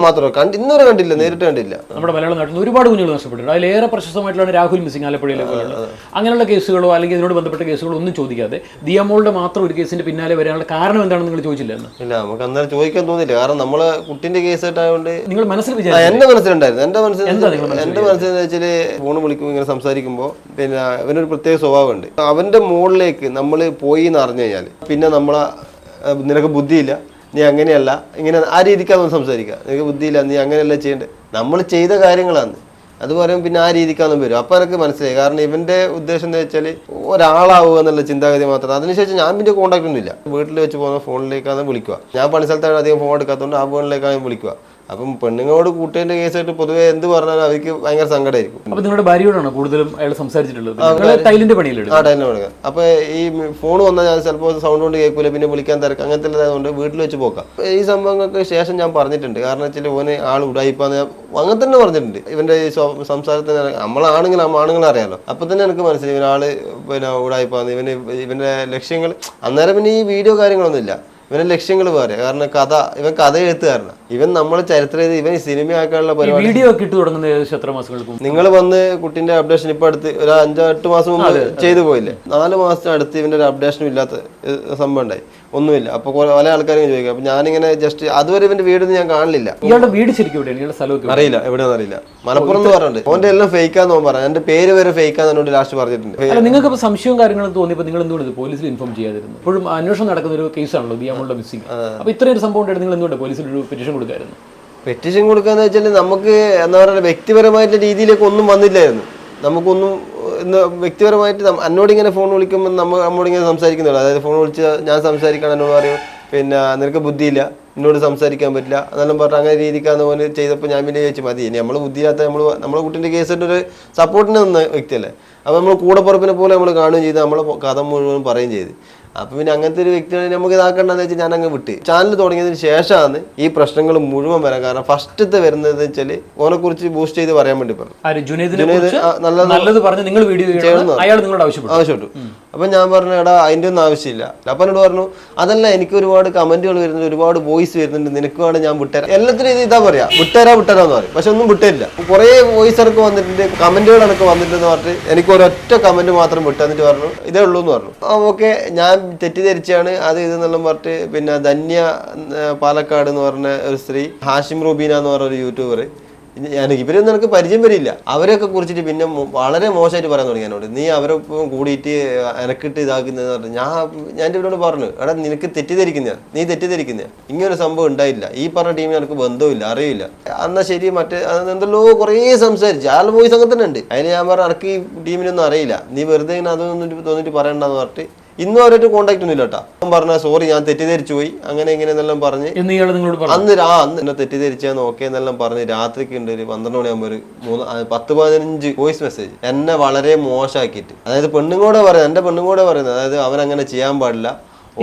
മാത്രം ഇന്നുവരെ കണ്ടില്ല, നേരിട്ട് കണ്ടില്ല. നമ്മുടെ മലയാള നാട്ടിൽ ഒരുപാട് കുഞ്ഞുങ്ങൾ നഷ്ടപ്പെട്ടിട്ടുണ്ട്. അതിലേറെ പ്രശസ്തമായിട്ടുള്ള രാഹുൽ മിസ്സിംഗ് ആലപ്പുഴയിലെ പോലുള്ള അങ്ങനെയുള്ള കേസുകളോ അല്ലെങ്കിൽ ഇതിനോട് ബന്ധപ്പെട്ട കേസുകളോ ഒന്നും ചോദിക്കാതെ ദിയമോളുടെ മാത്രം ഒരു കേസിന്റെ പിന്നാലെ വരാനുള്ള കാരണം എന്താണെന്ന് നിങ്ങൾ ചോദിച്ചില്ല? ഇല്ല, നമുക്ക് അന്നേരം ചോദിക്കാൻ തോന്നില്ല. കാരണം നമ്മളെ കുട്ടീൻ്റെ കേസായിട്ടായതുകൊണ്ട് നിങ്ങൾ മനസ്സിൽ എന്റെ മനസ്സിലുണ്ടായിരുന്നു. എന്റെ മനസ്സിൽ വെച്ചാല് ഫോൺ വിളിക്കുമ്പോൾ ഇങ്ങനെ സംസാരിക്കുമ്പോൾ പിന്നെ അവനൊരു പ്രത്യേക സ്വഭാവമുണ്ട്. അവന്റെ മുകളിലേക്ക് നമ്മൾ പോയി എന്ന് അറിഞ്ഞു കഴിഞ്ഞാൽ പിന്നെ നിനക്ക് ബുദ്ധിയില്ല, നീ അങ്ങനെയല്ല, ഇങ്ങനെ ആ രീതിക്കാണ് സംസാരിക്കുക. നിനക്ക് ബുദ്ധിയില്ല, നീ അങ്ങനെയല്ല ചെയ്യേണ്ടത്, നമ്മൾ ചെയ്ത കാര്യങ്ങളാണ് അത് പറയും. പിന്നെ ആ രീതിക്കാന്നും വരും. അപ്പം എനിക്ക് മനസ്സിലായി. കാരണം ഇവന്റെ ഉദ്ദേശം എന്താ വെച്ചാൽ ഒരാളാവുക എന്നുള്ള ചിന്താഗതി മാത്രം. അതിനുശേഷം ഞാൻ പിന്നെ കോൺടാക്ട് ഒന്നുമില്ല. വീട്ടിൽ വെച്ച് പോകുന്ന ഫോണിലേക്കാണ് വിളിക്കുക. ഞാൻ പണി സ്ഥലത്താണ് അധികം ഫോൺ എടുക്കാത്തതുകൊണ്ട് ആ ഫോണിലേക്കാണ് വിളിക്കുക. അപ്പം പെണ്ണുങ്ങളോട് കൂട്ടേന്റെ കേസായിട്ട് പൊതുവെ എന്ത് പറഞ്ഞാലും അവർക്ക് ഭയങ്കര സങ്കടമായിരിക്കും. അപ്പൊ നിങ്ങളുടെ ഭാര്യയോടാണ് കൂടുതലും അയാൾ സംസാരിച്ചിട്ടുള്ളത്? ടൈലിന്റെ പണിയിലാണ്. ടൈലിന്റെ പണി. അപ്പൊ ഈ ഫോൺ വന്നാൽ ഞാൻ ചിലപ്പോൾ സൗണ്ട് കൊണ്ട് കേൾക്കൂല, പിന്നെ വിളിക്കാൻ തിരക്ക്, അങ്ങനത്തെ ഉള്ളതായതുകൊണ്ട് വീട്ടിൽ വെച്ച് പോക്കാം. ഈ സംഭവങ്ങൾക്ക് ശേഷം ഞാൻ പറഞ്ഞിട്ടുണ്ട്. കാരണം വെച്ചാൽ ഓന് ആൾ ഉടായിപ്പാന്ന് അങ്ങനെ തന്നെ പറഞ്ഞിട്ടുണ്ട്. ഇവന്റെ ഈ സംസാരത്തിന് ആണുങ്ങളെ അറിയാലോ. അപ്പൊ തന്നെ എനിക്ക് മനസ്സിലായി ഇവനാള് പിന്നെ ഉടായിപ്പാന്ന്, ഇവന്റെ ലക്ഷ്യങ്ങൾ. അന്നേരം പിന്നെ ഈ വീഡിയോ കാര്യങ്ങളൊന്നും ഇല്ല, ഇവന്റെ ലക്ഷ്യങ്ങൾ വേറെ. കാരണം ഇവൻ കഥ എഴുത്തുകാരനാണ്. ഇവൻ നമ്മളെ ചരിത്രം ഇവൻ സിനിമയാക്കാനുള്ള പരിപാടി. വീഡിയോ ഒക്കെ ഇട്ട് തുടങ്ങുന്ന എത്ര മാസങ്ങൾക്കും നിങ്ങൾ വന്ന് കുട്ടിന്റെ അപ്ഡേഷൻ ഇപ്പൊ അടുത്ത് ഒരു 5-8 മാസം മുമ്പ് ചെയ്തു പോയില്ലേ? 4 മാസത്തിന് അടുത്ത് ഇവന്റെ ഒരു അപ്ഡേഷനും ഇല്ലാത്ത സംഭവം ഉണ്ടായി, ഒന്നുമില്ല. അപ്പൊ പല ആൾക്കാരും ചോദിക്കും. അപ്പൊ ഞാനിങ്ങനെ ജസ്റ്റ് അതുവരെ ഇവന്റെ വീടൊന്നും ഞാൻ കാണില്ല. ഇയാളുടെ വീട് ശരിക്കും എവിടെയാണ്? സ്ഥലമൊക്കെ അറിയില്ല, എവിടെയാണെന്ന് അറിയില്ല. മലപ്പുറം എന്ന് പറഞ്ഞിട്ടുണ്ട്. ഓന്റെ എല്ലാം ഫേക്കാന്ന് പറഞ്ഞു. എന്റെ പേര് വരെ ഫേക്കാന്ന് എന്നോട് ലാസ്റ്റ് പറഞ്ഞിട്ടുണ്ട്. നിങ്ങൾക്ക് സംശയവും കാര്യങ്ങളും തോന്നിയപ്പോൾ നിങ്ങൾ എന്തുകൊണ്ട് പോലീസിൽ ഇൻഫോം ചെയ്യാതിരുന്നു? ഇപ്പോഴും അന്വേഷണം നടക്കുന്ന ഒരു കേസാണല്ലോ ദിയമോളുടെ മിസ്സിംഗ്. അപ്പൊ ഇത്രയും ഒരു സംഭവം ഉണ്ടായിട്ട് നിങ്ങൾ എന്തുകൊണ്ട് പോലീസിൽ ഒരു പെറ്റീഷൻ കൊടുക്കായിരുന്നു? പെറ്റീഷൻ കൊടുക്കാന്ന് വെച്ചാൽ നമുക്ക് എന്താ പറയുക, വ്യക്തിപരമായിട്ടുള്ള രീതിയിലേക്ക് ഒന്നും വന്നില്ലായിരുന്നു. നമുക്കൊന്നും വ്യക്തിപരമായിട്ട് എന്നോടിങ്ങനെ ഫോൺ വിളിക്കുമ്പോൾ നമ്മോടിങ്ങനെ സംസാരിക്കുന്നുള്ളൂ. അതായത് ഫോൺ വിളിച്ച് ഞാൻ സംസാരിക്കണം, എന്നോട് പറയും പിന്നെ നിനക്ക് ബുദ്ധിയില്ല, എന്നോട് സംസാരിക്കാൻ പറ്റില്ല എന്നെല്ലാം പറഞ്ഞാൽ അങ്ങനെ രീതിക്കാന്ന് പോലെ ചെയ്തപ്പോൾ ഞാൻ പിന്നെ ചോദിച്ചു മതി, ഇനി നമ്മൾ ബുദ്ധിയില്ലാത്ത നമ്മളെ കുട്ടീൻ്റെ കേസിൻ്റെ ഒരു സപ്പോർട്ടിന് നിന്ന വ്യക്തിയല്ലേ. അപ്പോൾ നമ്മൾ കൂടപ്പുറപ്പിനെ പോലെ നമ്മൾ കാണുകയും ചെയ്ത് നമ്മളെ കഥ മുഴുവൻ പറയുകയും ചെയ്ത്. അപ്പൊ പിന്നെ അങ്ങനത്തെ ഒരു വ്യക്തിയാണ് നമുക്ക് ഇതാക്കണ്ടെന്ന് വെച്ചാൽ ഞാൻ അങ്ങ് വിട്ട്. ചാനൽ തുടങ്ങിയതിന് ശേഷമാണ് ഈ പ്രശ്നങ്ങൾ മുഴുവൻ വരാൻ കാരണം. ഫസ്റ്റത്തെ വരുന്നത് വെച്ചാൽ ഓനെ കുറിച്ച് ബൂസ്റ്റ് ചെയ്ത് പറയാൻ വേണ്ടി പറഞ്ഞു. നല്ലത് പറഞ്ഞ് നിങ്ങൾ വീഡിയോ ആവശ്യപ്പെട്ടു. അപ്പൊ ഞാൻ പറഞ്ഞു എടാ അതിന്റെ ഒന്നും ആവശ്യമില്ല. അപ്പൊ എന്നോട് പറഞ്ഞു അതല്ല എനിക്ക് ഒരുപാട് കമന്റുകൾ വരുന്നുണ്ട്, ഒരുപാട് വോയിസ് വരുന്നുണ്ട്, നിനക്ക് വേണം ഞാൻ വിട്ടുതരാം. എല്ലാത്തിനും ഇത് ഇതാ പറയാ വിട്ടുതരാന്ന് പറയും. പക്ഷെ ഒന്നും വിട്ടില്ല. കുറെ വോയിസ് എനിക്ക് വന്നിട്ടുണ്ട്, കമന്റുകൾ എനിക്ക് വന്നിട്ടെന്ന് പറഞ്ഞിട്ട് എനിക്ക് ഒരൊറ്റ കമന്റ് മാത്രം വിട്ടു. എന്നിട്ട് പറഞ്ഞു ഇതേ ഉള്ളൂ എന്ന് പറഞ്ഞു. ഓക്കെ ഞാൻ തെറ്റിദ്ധരിച്ചാണ് അത് ഇതെന്നെല്ലാം പറഞ്ഞിട്ട് പിന്നെ ധന്യ പാലക്കാട് എന്ന് പറഞ്ഞ ഒരു സ്ത്രീ, ഹാഷിം റൂബീന എന്ന് പറഞ്ഞ ഒരു യൂട്യൂബർ, ഇവരൊന്നും എനിക്ക് പരിചയം വരില്ല. അവരെയൊക്കെ കുറിച്ചിട്ട് പിന്നെ വളരെ മോശമായിട്ട് പറയാൻ തുടങ്ങി എന്നോട്. നീ അവരൊപ്പം കൂടിയിട്ട് എനക്കിട്ട് ഇതാക്കുന്നതെന്ന് പറഞ്ഞു. ഞാൻ ഇവരോട് പറഞ്ഞു എടാ നിനക്ക് നീ തെറ്റിദ്ധരിക്കുന്ന ഇങ്ങനൊരു സംഭവം ഉണ്ടായില്ല. ഈ പറഞ്ഞ ടീമിന് എനിക്ക് ബന്ധമില്ല, അറിയില്ല. എന്നാ ശരി മറ്റേ എന്തെല്ലോ കുറേ സംസാരിച്ചു. ആൾ വോയിസ് അങ്ങനെ തന്നെ ഉണ്ട്. അതിന് ഞാൻ പറഞ്ഞു എനിക്ക് ഈ ടീമിനൊന്നും അറിയില്ല, നീ വെറുതെ അതൊന്നും തോന്നിട്ട് പറയണ്ടെന്ന് പറഞ്ഞിട്ട് ഇന്നും അവരായിട്ട് കോൺടാക്ട് ഒന്നും ഇല്ല കേട്ടോ. പറഞ്ഞ സോറി ഞാൻ തെറ്റിദ്ധരിച്ചു പോയി അങ്ങനെ ഇങ്ങനെയെന്നെല്ലാം പറഞ്ഞ് അന്ന് എന്നെ തെറ്റിദ്ധരിച്ചാന്ന് ഓക്കെ എന്നെല്ലാം പറഞ്ഞ് രാത്രിക്ക് ഉണ്ട് ഒരു 12 മണിയാകുമ്പോൾ ഒരു 10-15 വോയിസ് മെസ്സേജ് എന്നെ വളരെ മോശമാക്കിയിട്ട്. അതായത് പെണ്ണുങ്ങോടെ പറയുന്നത്, എന്റെ പെണ്ണുങ്ങോടെ പറയുന്നത്, അതായത് അവൻ അങ്ങനെ ചെയ്യാൻ പാടില്ല,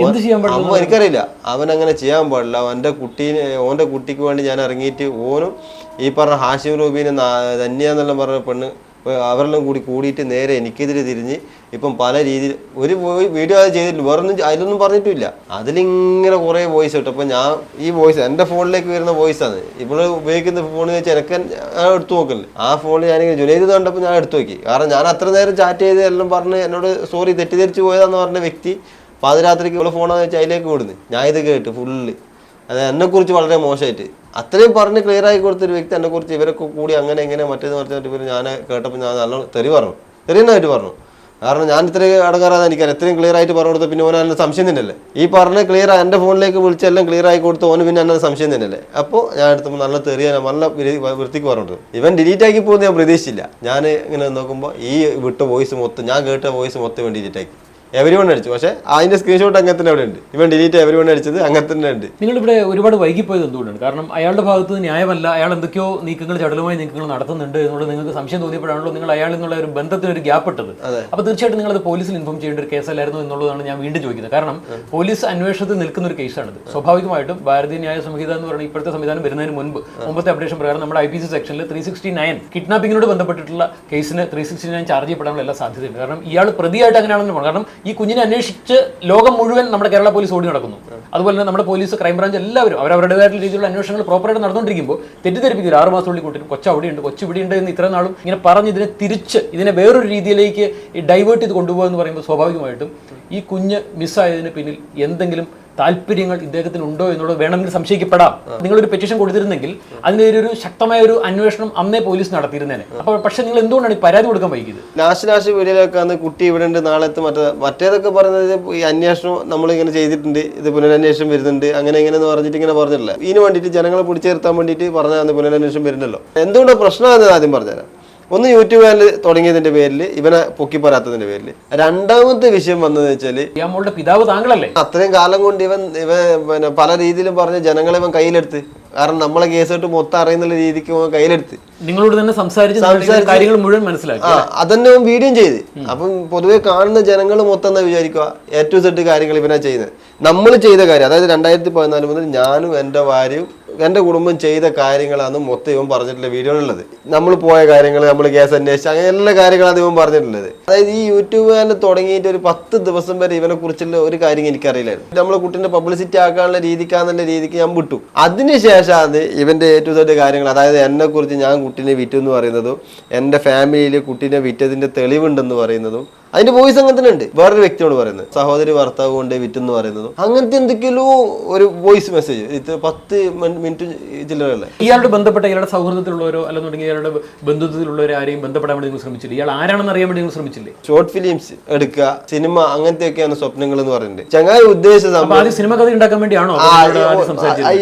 അമ്മ എനിക്കറിയില്ല, അവൻ അങ്ങനെ ചെയ്യാൻ പാടില്ല, ഓന്റെ കുട്ടിക്ക് വേണ്ടി ഞാൻ ഇറങ്ങിയിട്ട് ഓനും ഈ പറഞ്ഞ ഹാഷിം റൂബീനെ ധന്യാന്നെല്ലാം പറഞ്ഞ പെണ്ണ് അവരെല്ലാം കൂടിയിട്ട് നേരെ എനിക്കെതിരെ തിരിഞ്ഞ് ഇപ്പം പല രീതിയിൽ ഒരു വീഡിയോ അത് ചെയ്തിട്ടില്ല, വേറൊന്നും അതിലൊന്നും പറഞ്ഞിട്ടില്ല. അതിലിങ്ങനെ കുറേ വോയിസ് കിട്ടും. അപ്പം ഞാൻ ഈ വോയിസ് എൻ്റെ ഫോണിലേക്ക് വരുന്ന വോയിസാണ്. ഇവിടെ ഉപയോഗിക്കുന്ന ഫോണിൽ വെച്ച് എനിക്ക് എടുത്തു നോക്കില്ല. ആ ഫോണിൽ ഞാനിങ്ങനെ ജുനൈദ് കണ്ടപ്പോൾ ഞാൻ എടുത്തു നോക്കി. കാരണം ഞാൻ അത്ര നേരം ചാറ്റ് ചെയ്ത് എല്ലാം പറഞ്ഞ് എന്നോട് സോറി തെറ്റിദ്ധരിച്ച് പോയതാന്ന് പറഞ്ഞ വ്യക്തി പാതിരാത്രിക്ക് ഇവിടെ ഫോണാന്ന് വെച്ചാൽ അതിലേക്ക് വിടുന്നു. ഞാൻ ഇത് കേട്ട് ഫുള്ള് അത് എന്നെക്കുറിച്ച് വളരെ മോശമായിട്ട് അത്രയും പറഞ്ഞ് ക്ലിയർ ആയി കൊടുത്തൊരു വ്യക്തി എന്നെക്കുറിച്ച് ഇവരൊക്കെ കൂടി അങ്ങനെ എങ്ങനെ മറ്റേന്ന് പറഞ്ഞിട്ട് ഇവർ ഞാൻ കേട്ടപ്പോൾ ഞാൻ നല്ല തെറിയെന്നായിട്ട് പറഞ്ഞു. കാരണം ഞാൻ ഇത്രയും അടങ്ങാറാന്ന് എനിക്കറിയാം. ഇത്രയും ക്ലിയർ ആയിട്ട് പറഞ്ഞു കൊടുത്ത പിന്നെ ഓൻ എന്നെ സംശയം തന്നെയല്ലേ. ഈ പറഞ്ഞ ക്ലിയർ എൻ്റെ ഫോണിലേക്ക് വിളിച്ചെല്ലാം ക്ലിയർ ആയി കൊടുത്ത് ഓന് പിന്നെ എന്നെ സംശയം തന്നെയല്ലേ. അപ്പോൾ ഞാൻ എടുത്തപ്പോൾ നല്ല തെറിയാൻ നല്ല വൃത്തിക്ക് പറഞ്ഞു. ഇവൻ ഡിലീറ്റ് ആക്കി പോകുന്നത് ഞാൻ പ്രതീക്ഷിച്ചില്ല. ഞാൻ ഇങ്ങനെ നോക്കുമ്പോൾ ഈ വിട്ട വോയിസ് മൊത്തം ഞാൻ കേട്ട വോയിസ് മൊത്തം ഇവൻ ഡിലീറ്റ് ആക്കി. എവരിവൺ അടിച്ചു. പക്ഷെ അതിന്റെ സ്ക്രീൻഷോട്ട് അങ്ങനെ തന്നെ അവിടെ ഉണ്ട്. ഇവൻ ഡിലീറ്റ് എവരിവൺ അടിച്ചത് അങ്ങനെ തന്നെ ഉണ്ട്. നിങ്ങളിവിടെ ഒരുപാട് വൈകിപ്പോയത് എന്തുകൊണ്ടാണ്? കാരണം അയാളുടെ ഭാഗത്ത് ന്യായമല്ല, അയാൾ എന്തൊക്കെയോ നീക്കങ്ങൾ ചടുലമായി നീക്കങ്ങൾ നടത്തുന്നുണ്ട് എന്നുള്ളത് നിങ്ങൾക്ക് സംശയം തോന്നിയപ്പോഴാണല്ലോ നിങ്ങൾ അയാളിൽ നിന്നുള്ള ഒരു ബന്ധത്തിന് ഒരു ഗ്യാപ്പ് ഇട്ടത്. അപ്പോൾ തീർച്ചയായിട്ടും നിങ്ങൾ അത് പോലീസിൽ ഇൻഫോം ചെയ്യേണ്ട ഒരു കേസല്ലായിരുന്നു എന്നുള്ളതാണ് ഞാൻ വീണ്ടും ചോദിക്കുന്നത്. കാരണം പോലീസ് അന്വേഷണത്തിൽ നിൽക്കുന്ന ഒരു കേസാണിത്. സ്വാഭാവികമായിട്ടും ഭാരതീയ ന്യായ സംഹിത എന്ന് പറയുന്ന ഇപ്പോഴത്തെ സംവിധാനം വരുന്നതിന് മുമ്പത്തെ അപ്ഡേഷൻ പ്രകാരം നമ്മുടെ IPC സെക്ഷനിൽ 369 കിഡ്നാപ്പിങ്ങിനോട് ബന്ധപ്പെട്ടിട്ടുള്ള കേസിന് 369 ചാർജ് ചെയ്യപ്പെടാനുള്ള എല്ലാ സാധ്യതയുണ്ട്. കാരണം ഇയാൾ പ്രതിയായിട്ട് അങ്ങനെയാണെന്ന് പറഞ്ഞു. കാരണം ഈ കുഞ്ഞിനെ അന്വേഷിച്ച് ലോകം മുഴുവൻ നമ്മുടെ കേരള പോലീസ് ഓടി നടക്കുന്നു. അതുപോലെ തന്നെ നമ്മുടെ പോലീസ്, ക്രൈംബ്രാഞ്ച് എല്ലാവരും അവരവരുടേതായിട്ടുള്ള രീതിയിലുള്ള അന്വേഷണങ്ങൾ പ്രോപ്പറായിട്ട് നടന്നുകൊണ്ടിരിക്കുമ്പോൾ തെറ്റിദ്ധരിപ്പിക്കില്ല. 6 മാസത്തുള്ളിൽ കൂട്ടി കൊച്ചു അവിടെയുണ്ട്, കൊച്ചു ഇവിടെയുണ്ട് എന്ന് ഇത്ര നാളും ഇങ്ങനെ പറഞ്ഞ് ഇതിനെ വേറൊരു രീതിയിലേക്ക് ഡൈവേർട്ട് ചെയ്ത് കൊണ്ടുപോകുക എന്ന് പറയുമ്പോൾ സ്വാഭാവികമായിട്ടും ഈ കുഞ്ഞ് മിസ്സായതിന് പിന്നിൽ എന്തെങ്കിലും താല്പര്യങ്ങൾ ഇദ്ദേഹത്തിന് ഉണ്ടോ എന്നുള്ളത് വേണമെങ്കിൽ സംശയിക്കപ്പെടാം. നിങ്ങളൊരു പെറ്റീഷൻ കൊടുത്തിരുന്നെങ്കിൽ അതിനൊരു ശക്തമായ ഒരു അന്വേഷണം അന്നേ പോലീസ് നടത്തിയിരുന്നേനെ. അപ്പോൾ പക്ഷെ നിങ്ങൾ എന്തുകൊണ്ടാണ് ഈ പരാതി കൊടുക്കാൻ വൈകിയത്? ലാസ്റ്റ് വീഡിയോയിലൊക്കെ കുട്ടി ഇവിടെ ഉണ്ട്, നാളെ മറ്റേതൊക്കെ പറയുന്നത് ഈ അന്വേഷണം നമ്മളിങ്ങനെ ചെയ്തിട്ടുണ്ട്, ഇത് പുനരന്വേഷണം വരുന്നുണ്ട്, അങ്ങനെ ഇങ്ങനെ പറഞ്ഞിട്ട് ഇങ്ങനെ പറഞ്ഞിട്ടില്ല. ഇതിന് വേണ്ടിയിട്ട് ജനങ്ങളെ പിടിച്ചേർത്താൻ വേണ്ടിയിട്ട് പറഞ്ഞാൽ പുനരന്വേഷണം വരുന്നല്ലോ. എന്തുകൊണ്ടാണ് പ്രശ്നമാണെന്ന് ആദ്യം പറഞ്ഞുതരാം. ഒന്ന് യൂട്യൂബ് ചാനൽ തുടങ്ങിയതിന്റെ പേരിൽ ഇവനെ പൊക്കി പറയാത്തതിന്റെ പേരിൽ. രണ്ടാമത്തെ വിഷയം വന്നത് വെച്ചാല് ഇയാളുടെ പിതാവ് താങ്കളല്ലേ? അത്രയും കാലം കൊണ്ട് ഇവൻ പിന്നെ പല രീതിയിലും പറഞ്ഞ് ജനങ്ങളെ ഇവൻ കയ്യിലെടുത്ത്. കാരണം നമ്മളെ കേസിട്ട് മൊത്തം അറിയുന്ന രീതിക്ക് കയ്യിലെടുത്ത് നിങ്ങളോട് തന്നെ സംസാരിച്ച് കാര്യങ്ങൾ മുഴുവൻ മനസ്സിലാക്കി അതന്നെ വീഡിയോ ചെയ്ത്. അപ്പം പൊതുവെ കാണുന്ന ജനങ്ങൾ മൊത്തം എന്താ വിചാരിക്കുക, A to Z കാര്യങ്ങൾ ഇവനാ ചെയ്യുന്നത്. നമ്മൾ ചെയ്ത കാര്യം, അതായത് 2014 മുതൽ ഞാനും എൻ്റെ ഭാര്യയും എൻ്റെ കുടുംബം ചെയ്ത കാര്യങ്ങളാണ് മൊത്തം ഇവൻ പറഞ്ഞിട്ടുള്ള വീഡിയോയിലുള്ളത്. നമ്മൾ പോയ കാര്യങ്ങൾ, നമ്മൾ കേസ് അന്വേഷിച്ച് അങ്ങനെ എല്ലാ കാര്യങ്ങളാണ് ഇവൻ പറഞ്ഞിട്ടുള്ളത്. അതായത് ഈ യൂട്യൂബ് ചാനൽ തുടങ്ങിയിട്ട് ഒരു 10 ദിവസം വരെ ഇവനെ കുറിച്ചുള്ള ഒരു കാര്യം എനിക്കറിയില്ലായിരുന്നു. നമ്മളെ കുട്ടീൻ്റെ പബ്ലിസിറ്റി ആക്കാനുള്ള രീതിക്കാന്നുള്ള രീതിക്ക് ഞാൻ വിട്ടു. അതിനുശേഷമാണ് ഇവൻ്റെ A to Z കാര്യങ്ങൾ, അതായത് എന്നെ കുറിച്ച് ഞാൻ കുട്ടീനെ വിറ്റു എന്ന് പറയുന്നതും എൻ്റെ ഫാമിലിയിൽ കുട്ടീനെ വിറ്റതിൻ്റെ തെളിവുണ്ടെന്ന് പറയുന്നതും അതിന്റെ വോയിസ് അങ്ങനെ തന്നെ ഉണ്ട്. വേറൊരു വ്യക്തിയോട് പറയുന്നത് സഹോദരി ഭർത്താവ് കൊണ്ട് വിറ്റെന്ന് പറയുന്നതും അങ്ങനത്തെ എന്തൊക്കെയോ ഒരു വോയിസ് മെസ്സേജ് 10 മിനിറ്റ് ചില്ലറല്ലേ. ഇയാളുടെ ബന്ധപ്പെട്ട ഇയാളുടെ സൗഹൃദത്തിലുള്ളവരോ അല്ലെന്നുണ്ടെങ്കിൽ ഇയാളുടെ ബന്ധുത്വത്തിലുള്ളവരോ ആരെയും ബന്ധപ്പെടാൻ വേണ്ടി നിങ്ങൾ ശ്രമിച്ചില്ല? ഇയാൾ ആരാണെന്ന് അറിയാൻ വേണ്ടി നിങ്ങൾ ശ്രമിച്ചില്ലേ? ഷോർട്ട് ഫിലിംസ് എടുക്കുക, സിനിമ, അങ്ങനത്തെയൊക്കെയാണ് സ്വപ്നങ്ങൾ എന്ന് പറയുന്നത്. ചങ്ങായി ഉദ്ദേശിച്ച സിനിമ കഥ ഉണ്ടാക്കാൻ വേണ്ടിയാണോ?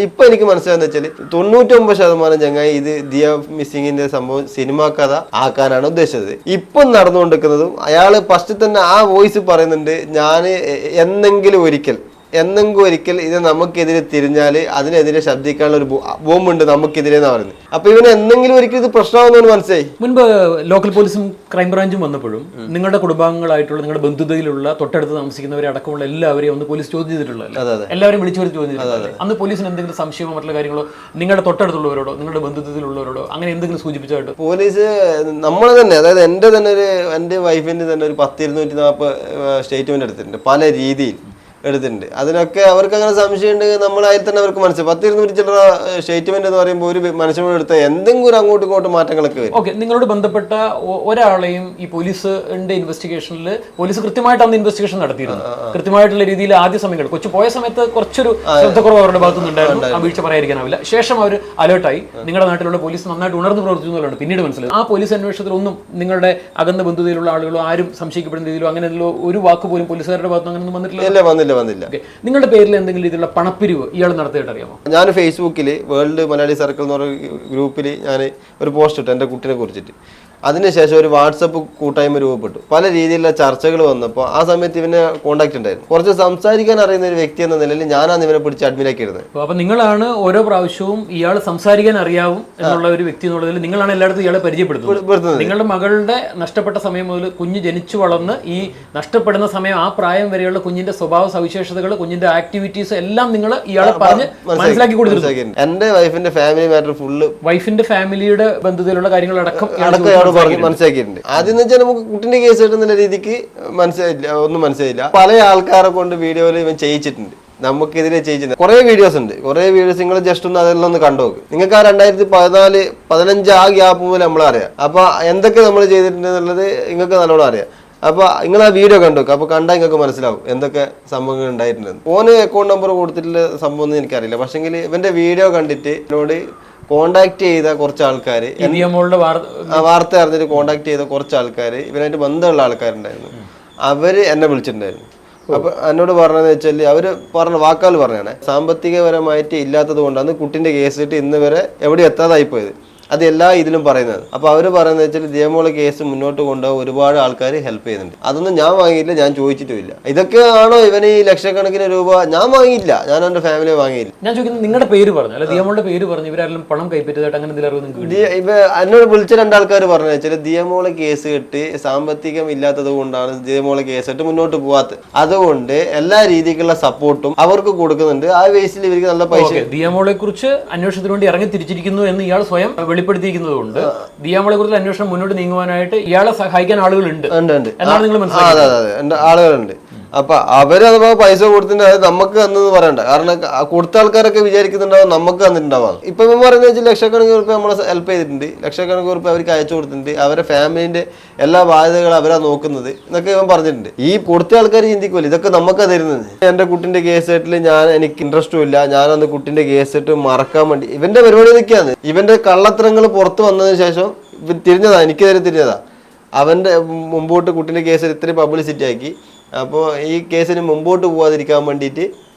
ഇപ്പൊ എനിക്ക് മനസ്സിലാന്ന് വെച്ചാൽ 99% ചങ്ങായി ഇത് ദിയ മിസ്സിങ്ങിന്റെ സംഭവം സിനിമ കഥ ആക്കാനാണ് ഉദ്ദേശിച്ചത്. ഇപ്പം നടന്നുകൊണ്ടിരിക്കുന്നതും അയാള് ഫസ്റ്റ് തന്നെ ആ വോയിസ് പറയുന്നുണ്ട്, ഞാൻ എന്നെങ്കിലും ഒരിക്കൽ എന്തെങ്കിലും ഒരിക്കൽ ഇത് നമുക്കെതിരെ തിരിഞ്ഞാൽ അതിനെതിരെ ശബ്ദിക്കാനുള്ള ഒരു ബോംബുണ്ട് നമുക്കെതിരെ എന്ന് പറയുന്നത്. അപ്പൊ ഇവന് എന്തെങ്കിലും ഒരിക്കൽ ഇത് പ്രശ്നമാകുമെന്ന് മനസ്സിലായി. മുൻപ് ലോക്കൽ പോലീസും ക്രൈംബ്രാഞ്ചും വന്നപ്പോഴും നിങ്ങളുടെ കുടുംബാംഗങ്ങളായിട്ടുള്ള നിങ്ങളുടെ ബന്ധുതയിലുള്ള തൊട്ടടുത്ത് താമസിക്കുന്നവരെ അടക്കമുള്ള എല്ലാവരെയും ഒന്ന് പോലീസ് ചോദ്യം ചെയ്തിട്ടുള്ളത്, എല്ലാവരും വിളിച്ചു വരുത്തി ചോദ്യം ചെയ്തിട്ടുള്ളത്. അന്ന് പോലീസിന് എന്തെങ്കിലും സംശയമോ മറ്റുള്ള കാര്യങ്ങളോ നിങ്ങളുടെ തൊട്ടടുത്തുള്ളവരോടോ നിങ്ങളുടെ ബന്ധുതയിലുള്ളവരോടോ അങ്ങനെ എന്തെങ്കിലും സൂചിപ്പിച്ചായിട്ട്? പോലീസ് നമ്മളെ തന്നെ, അതായത് എൻ്റെ വൈഫിന്റെ തന്നെ ഒരു 10-240 സ്റ്റേറ്റ്മെന്റ് എടുത്തിട്ടുണ്ട്, പല രീതിയിൽ എടുത്തിട്ടുണ്ട്. അതിനൊക്കെ അവർക്ക് അങ്ങനെ സംശയം ഉണ്ടെങ്കിൽ നമ്മളായി തന്നെ അവർക്ക് മനസ്സിലാവും. 10-200 ചില്ലറ സ്റ്റേറ്റ്മെന്റ് എന്ന് പറയുമ്പോൾ ഒരു മനുഷ്യനോട് എടുത്ത എന്തെങ്കിലും അങ്ങോട്ടും ഇങ്ങോട്ടും മാറ്റങ്ങളൊക്കെ വരും. ഓക്കെ, നിങ്ങളോട് ബന്ധപ്പെട്ട ഒരാളെയും ഈ പോലീസിന്റെ ഇൻവെസ്റ്റിഗേഷനിൽ പോലീസ് കൃത്യമായിട്ട് അന്ന് ഇൻവെസ്റ്റിഗേഷൻ നടത്തിയിരുന്നു. കൃത്യമായിട്ടുള്ള രീതിയിൽ ആദ്യ സമയങ്ങൾ കൊച്ചു പോയ സമയത്ത് കുറച്ചൊരു ശ്രദ്ധക്കുറവ് അവരുടെ ഭാഗത്തുനിന്നുണ്ടായിരുന്നു. ആ വീഴ്ച പറയാതിരിക്കാനാവില്ല. ശേഷം അവർ അലേർട്ടായി. നിങ്ങളുടെ നാട്ടിലുള്ള പോലീസ് നന്നായിട്ട് ഉണർന്നു പ്രവർത്തിക്കുന്നതാണ് പിന്നീട് മനസ്സിലായത്. ആ പോലീസ് അന്വേഷണത്തിലൊന്നും നിങ്ങളുടെ അകന്ന ബന്ധുതയിലുള്ള ആളുകളോ ആരും സംശയിക്കപ്പെടുന്ന രീതിയിലോ അങ്ങനെ ഒരു വാക്ക് പോലും പോലീസുകാരുടെ ഭാഗത്ത് അങ്ങനെ ഒന്നും വന്നിട്ടില്ല. വന്നില്ല. നിങ്ങളുടെ പേരിൽ എന്തെങ്കിലും രീതിയിലുള്ള പണപ്പിരിവ് ഇയാൾ നടത്തിയിട്ട് അറിയാമോ? ഞാൻ ഫേസ്ബുക്കിൽ വേൾഡ് മലയാളി സർക്കിൾ എന്ന് പറയുന്ന ഗ്രൂപ്പിൽ ഞാൻ ഒരു പോസ്റ്റ് ഇട്ടു എൻ്റെ കുട്ടിനെ കുറിച്ചിട്ട്. അതിനുശേഷം ഒരു വാട്സപ്പ് കൂട്ടായ്മ രൂപപ്പെട്ടു. പല രീതിയിലുള്ള ചർച്ചകൾ വന്നപ്പോൾ ആ സമയത്ത് ഇവനെ കോൺടാക്ട് ഉണ്ടായിരുന്നു. കുറച്ച് സംസാരിക്കാൻ അറിയുന്ന ഒരു വ്യക്തി എന്ന നിലയിൽ ഞാനാണ് ഇവനെ പിടിച്ച് അഡ്മിനാക്കി ഇരുന്നത്. അപ്പൊ നിങ്ങളാണ് ഓരോ പ്രാവശ്യവും ഇയാൾ സംസാരിക്കാൻ അറിയാവും എന്നുള്ള ഒരു വ്യക്തി എന്നുള്ളതിൽ നിങ്ങളാണ് എല്ലായിടത്തും ഇയാളെ പരിചയപ്പെടുത്തുന്നത്. നിങ്ങളുടെ മകളുടെ നഷ്ടപ്പെട്ട സമയം മുതൽ കുഞ്ഞ് ജനിച്ചു വളർന്ന് ഈ നഷ്ടപ്പെടുന്ന സമയം ആ പ്രായം വരെയുള്ള കുഞ്ഞിന്റെ സ്വഭാവ സവിശേഷതകൾ, കുഞ്ഞിന്റെ ആക്ടിവിറ്റീസ് എല്ലാം നിങ്ങൾ ഇയാളെ പറഞ്ഞ് മനസ്സിലാക്കി കൊടുത്തിരുന്നു. എന്റെ വൈഫിന്റെ ഫാമിലി മാറ്റർ ഫുള്ള്, വൈഫിന്റെ ഫാമിലിയുടെ ബന്ധത്തിലുള്ള കാര്യങ്ങളടക്കം മനസ്സിലാക്കിയിട്ടുണ്ട്. ആദ്യം വെച്ചാൽ നമുക്ക് കുട്ടിന്റെ കേസ് കിട്ടുന്ന രീതിക്ക് ഒന്നും മനസ്സിലായില്ല. പല ആൾക്കാരെ കൊണ്ട് വീഡിയോയിൽ ഇവൻ ചെയ്യിച്ചിട്ടുണ്ട്, നമുക്കെതിരെ ചെയ്യിച്ചിട്ടുണ്ട്. കുറെ വീഡിയോസ് ഉണ്ട്. കുറെ വീഡിയോസ് നിങ്ങൾ ജസ്റ്റ് ഒന്ന് അതെല്ലാം ഒന്ന് കണ്ടുനോക്ക്. നിങ്ങൾക്ക് ആ 2014-15 ആ ഗ്യാപ്പ് മുതൽ നമ്മളറിയാം. അപ്പൊ എന്തൊക്കെ നമ്മൾ ചെയ്തിട്ടുണ്ട് എന്നുള്ളത് നിങ്ങൾക്ക് നല്ലോണം അറിയാം. അപ്പൊ നിങ്ങൾ ആ വീഡിയോ കണ്ടുനോക്കുക. അപ്പൊ കണ്ടാൽ നിങ്ങൾക്ക് മനസ്സിലാവും എന്തൊക്കെ സംഭവങ്ങൾ ഉണ്ടായിട്ടുണ്ടെന്ന്. ഫോണ് അക്കൗണ്ട് നമ്പർ കൊടുത്തിട്ടുള്ള സംഭവം ഒന്നും എനിക്കറിയില്ല. പക്ഷെങ്കിൽ ഇവന്റെ വീഡിയോ കണ്ടിട്ട് എന്നോട് കോണ്ടാക്ട് ചെയ്ത കുറച്ച് ആൾക്കാർ, വാർത്ത അറിഞ്ഞിട്ട് കോണ്ടാക്ട് ചെയ്ത കുറച്ച് ആൾക്കാർ, ഇവനായിട്ട് ബന്ധമുള്ള ആൾക്കാരുണ്ടായിരുന്നു. അവര് എന്നെ വിളിച്ചിട്ടുണ്ടായിരുന്നു. അപ്പൊ എന്നോട് പറഞ്ഞതെന്ന് വെച്ചാൽ അവര് പറഞ്ഞ വാക്കാൽ പറഞ്ഞാണ്, സാമ്പത്തികപരമായിട്ട് ഇല്ലാത്തത് കൊണ്ടാണ് കുട്ടിന്റെ കേസ് ഇട്ട് ഇന്ന് വരെ എവിടെ എത്താതായി പോയത്. അത് എല്ലാ ഇതിലും പറയുന്നത്. അപ്പൊ അവര് പറയുന്നത് വെച്ചാൽ ദിയമോളെ കേസ് മുന്നോട്ട് കൊണ്ടുപോകാൻ ഒരുപാട് ആൾക്കാർ ഹെൽപ്പ് ചെയ്യുന്നുണ്ട്. അതൊന്നും ഞാൻ വാങ്ങിയില്ല, ഞാൻ ചോദിച്ചിട്ടുമില്ല. ഇതൊക്കെ ആണോ ഇവന് ഈ ലക്ഷക്കണക്കിന് രൂപ? ഞാൻ വാങ്ങിയില്ല, ഞാൻ എന്റെ ഫാമിലി വാങ്ങിയില്ല. ഞാൻ ചോദിക്കുന്നത് നിങ്ങളുടെ പേര് പറഞ്ഞു, അല്ല ദിയമോളുടെ പേര് പറഞ്ഞു ഇവരെല്ലാം പണം കൈപ്പറ്റിയതായിട്ട് അങ്ങനെ എന്നോട് വിളിച്ച 2 ആൾക്കാർ പറഞ്ഞു വെച്ചാൽ ദിയമോളെ കേസ് കെട്ട് സാമ്പത്തികം ഇല്ലാത്തത് കൊണ്ടാണ് ദിയമോളെ കേസ് കെട്ട് മുന്നോട്ട് പോവാത്തത്. അതുകൊണ്ട് എല്ലാ രീതിക്കുള്ള സപ്പോർട്ടും അവർക്ക് കൊടുക്കുന്നുണ്ട്. ആ ബേസിൽ ഇവർക്ക് നല്ല പൈസ. ദിയമോളെ കുറിച്ച് അന്വേഷണത്തിന് വേണ്ടി ഇറങ്ങി തിരിച്ചിരിക്കുന്നു എന്ന് ഇയാൾ സ്വയം വെളിപ്പെടുത്തിയിരിക്കുന്നതുകൊണ്ട് ദിയമോളെ കുറിച്ച് അന്വേഷണം മുന്നോട്ട് നീങ്ങുവാനായിട്ട് ഇയാളെ സഹായിക്കാൻ ആളുകളുണ്ട് എന്നാണ് നിങ്ങൾ മനസ്സിലാക്കുന്നത്? ആളുകളുണ്ട്. അപ്പൊ അവരഥവാ പൈസ കൊടുത്തിട്ട് അത് നമുക്ക് തന്നെന്ന് പറയണ്ട. കാരണം കൊടുത്ത ആൾക്കാരൊക്കെ വിചാരിക്കുന്നുണ്ടാവും നമുക്ക് തന്നിട്ടുണ്ടാവാം. ഇപ്പൊ പറയുന്നത് വെച്ചാൽ ലക്ഷക്കണക്കിന് രൂപ നമ്മളെ ഹെൽപ്പ് ചെയ്തിട്ടുണ്ട്, ലക്ഷക്കണക്കിന് രൂപ അവർക്ക് അയച്ചു കൊടുത്തിട്ടുണ്ട്, അവരുടെ ഫാമിലിന്റെ എല്ലാ ബാധ്യതകളും അവരാ നോക്കുന്നത് എന്നൊക്കെ ഇവൻ പറഞ്ഞിട്ടുണ്ട്. ഈ കൊടുത്ത ആൾക്കാർ ചിന്തിക്കുമല്ലോ ഇതൊക്കെ നമുക്കാ തരുന്നത്. എന്റെ കുട്ടിന്റെ കേസ് സെറ്റിൽ എനിക്ക് ഇൻട്രസ്റ്റും ഇല്ല, ഞാനന്ന് കുട്ടിന്റെ കേസ് സെറ്റ് മറക്കാൻ വേണ്ടി ഇവന്റെ പരിപാടി നിൽക്കുകയാണ്. ഇവന്റെ കള്ളത്തരങ്ങൾ പുറത്തു വന്നതിന് ശേഷം തിരിഞ്ഞതാ, എനിക്കെതിരെ തിരിഞ്ഞതാ. അവന്റെ മുമ്പോട്ട് കുട്ടിന്റെ കേസ് ഇത്രയും പബ്ലിസിറ്റി ആക്കി. അപ്പോൾ ഈ കേസിന് മുമ്പോട്ട് പോകാതിരിക്കാൻ വേണ്ടിയിട്ട്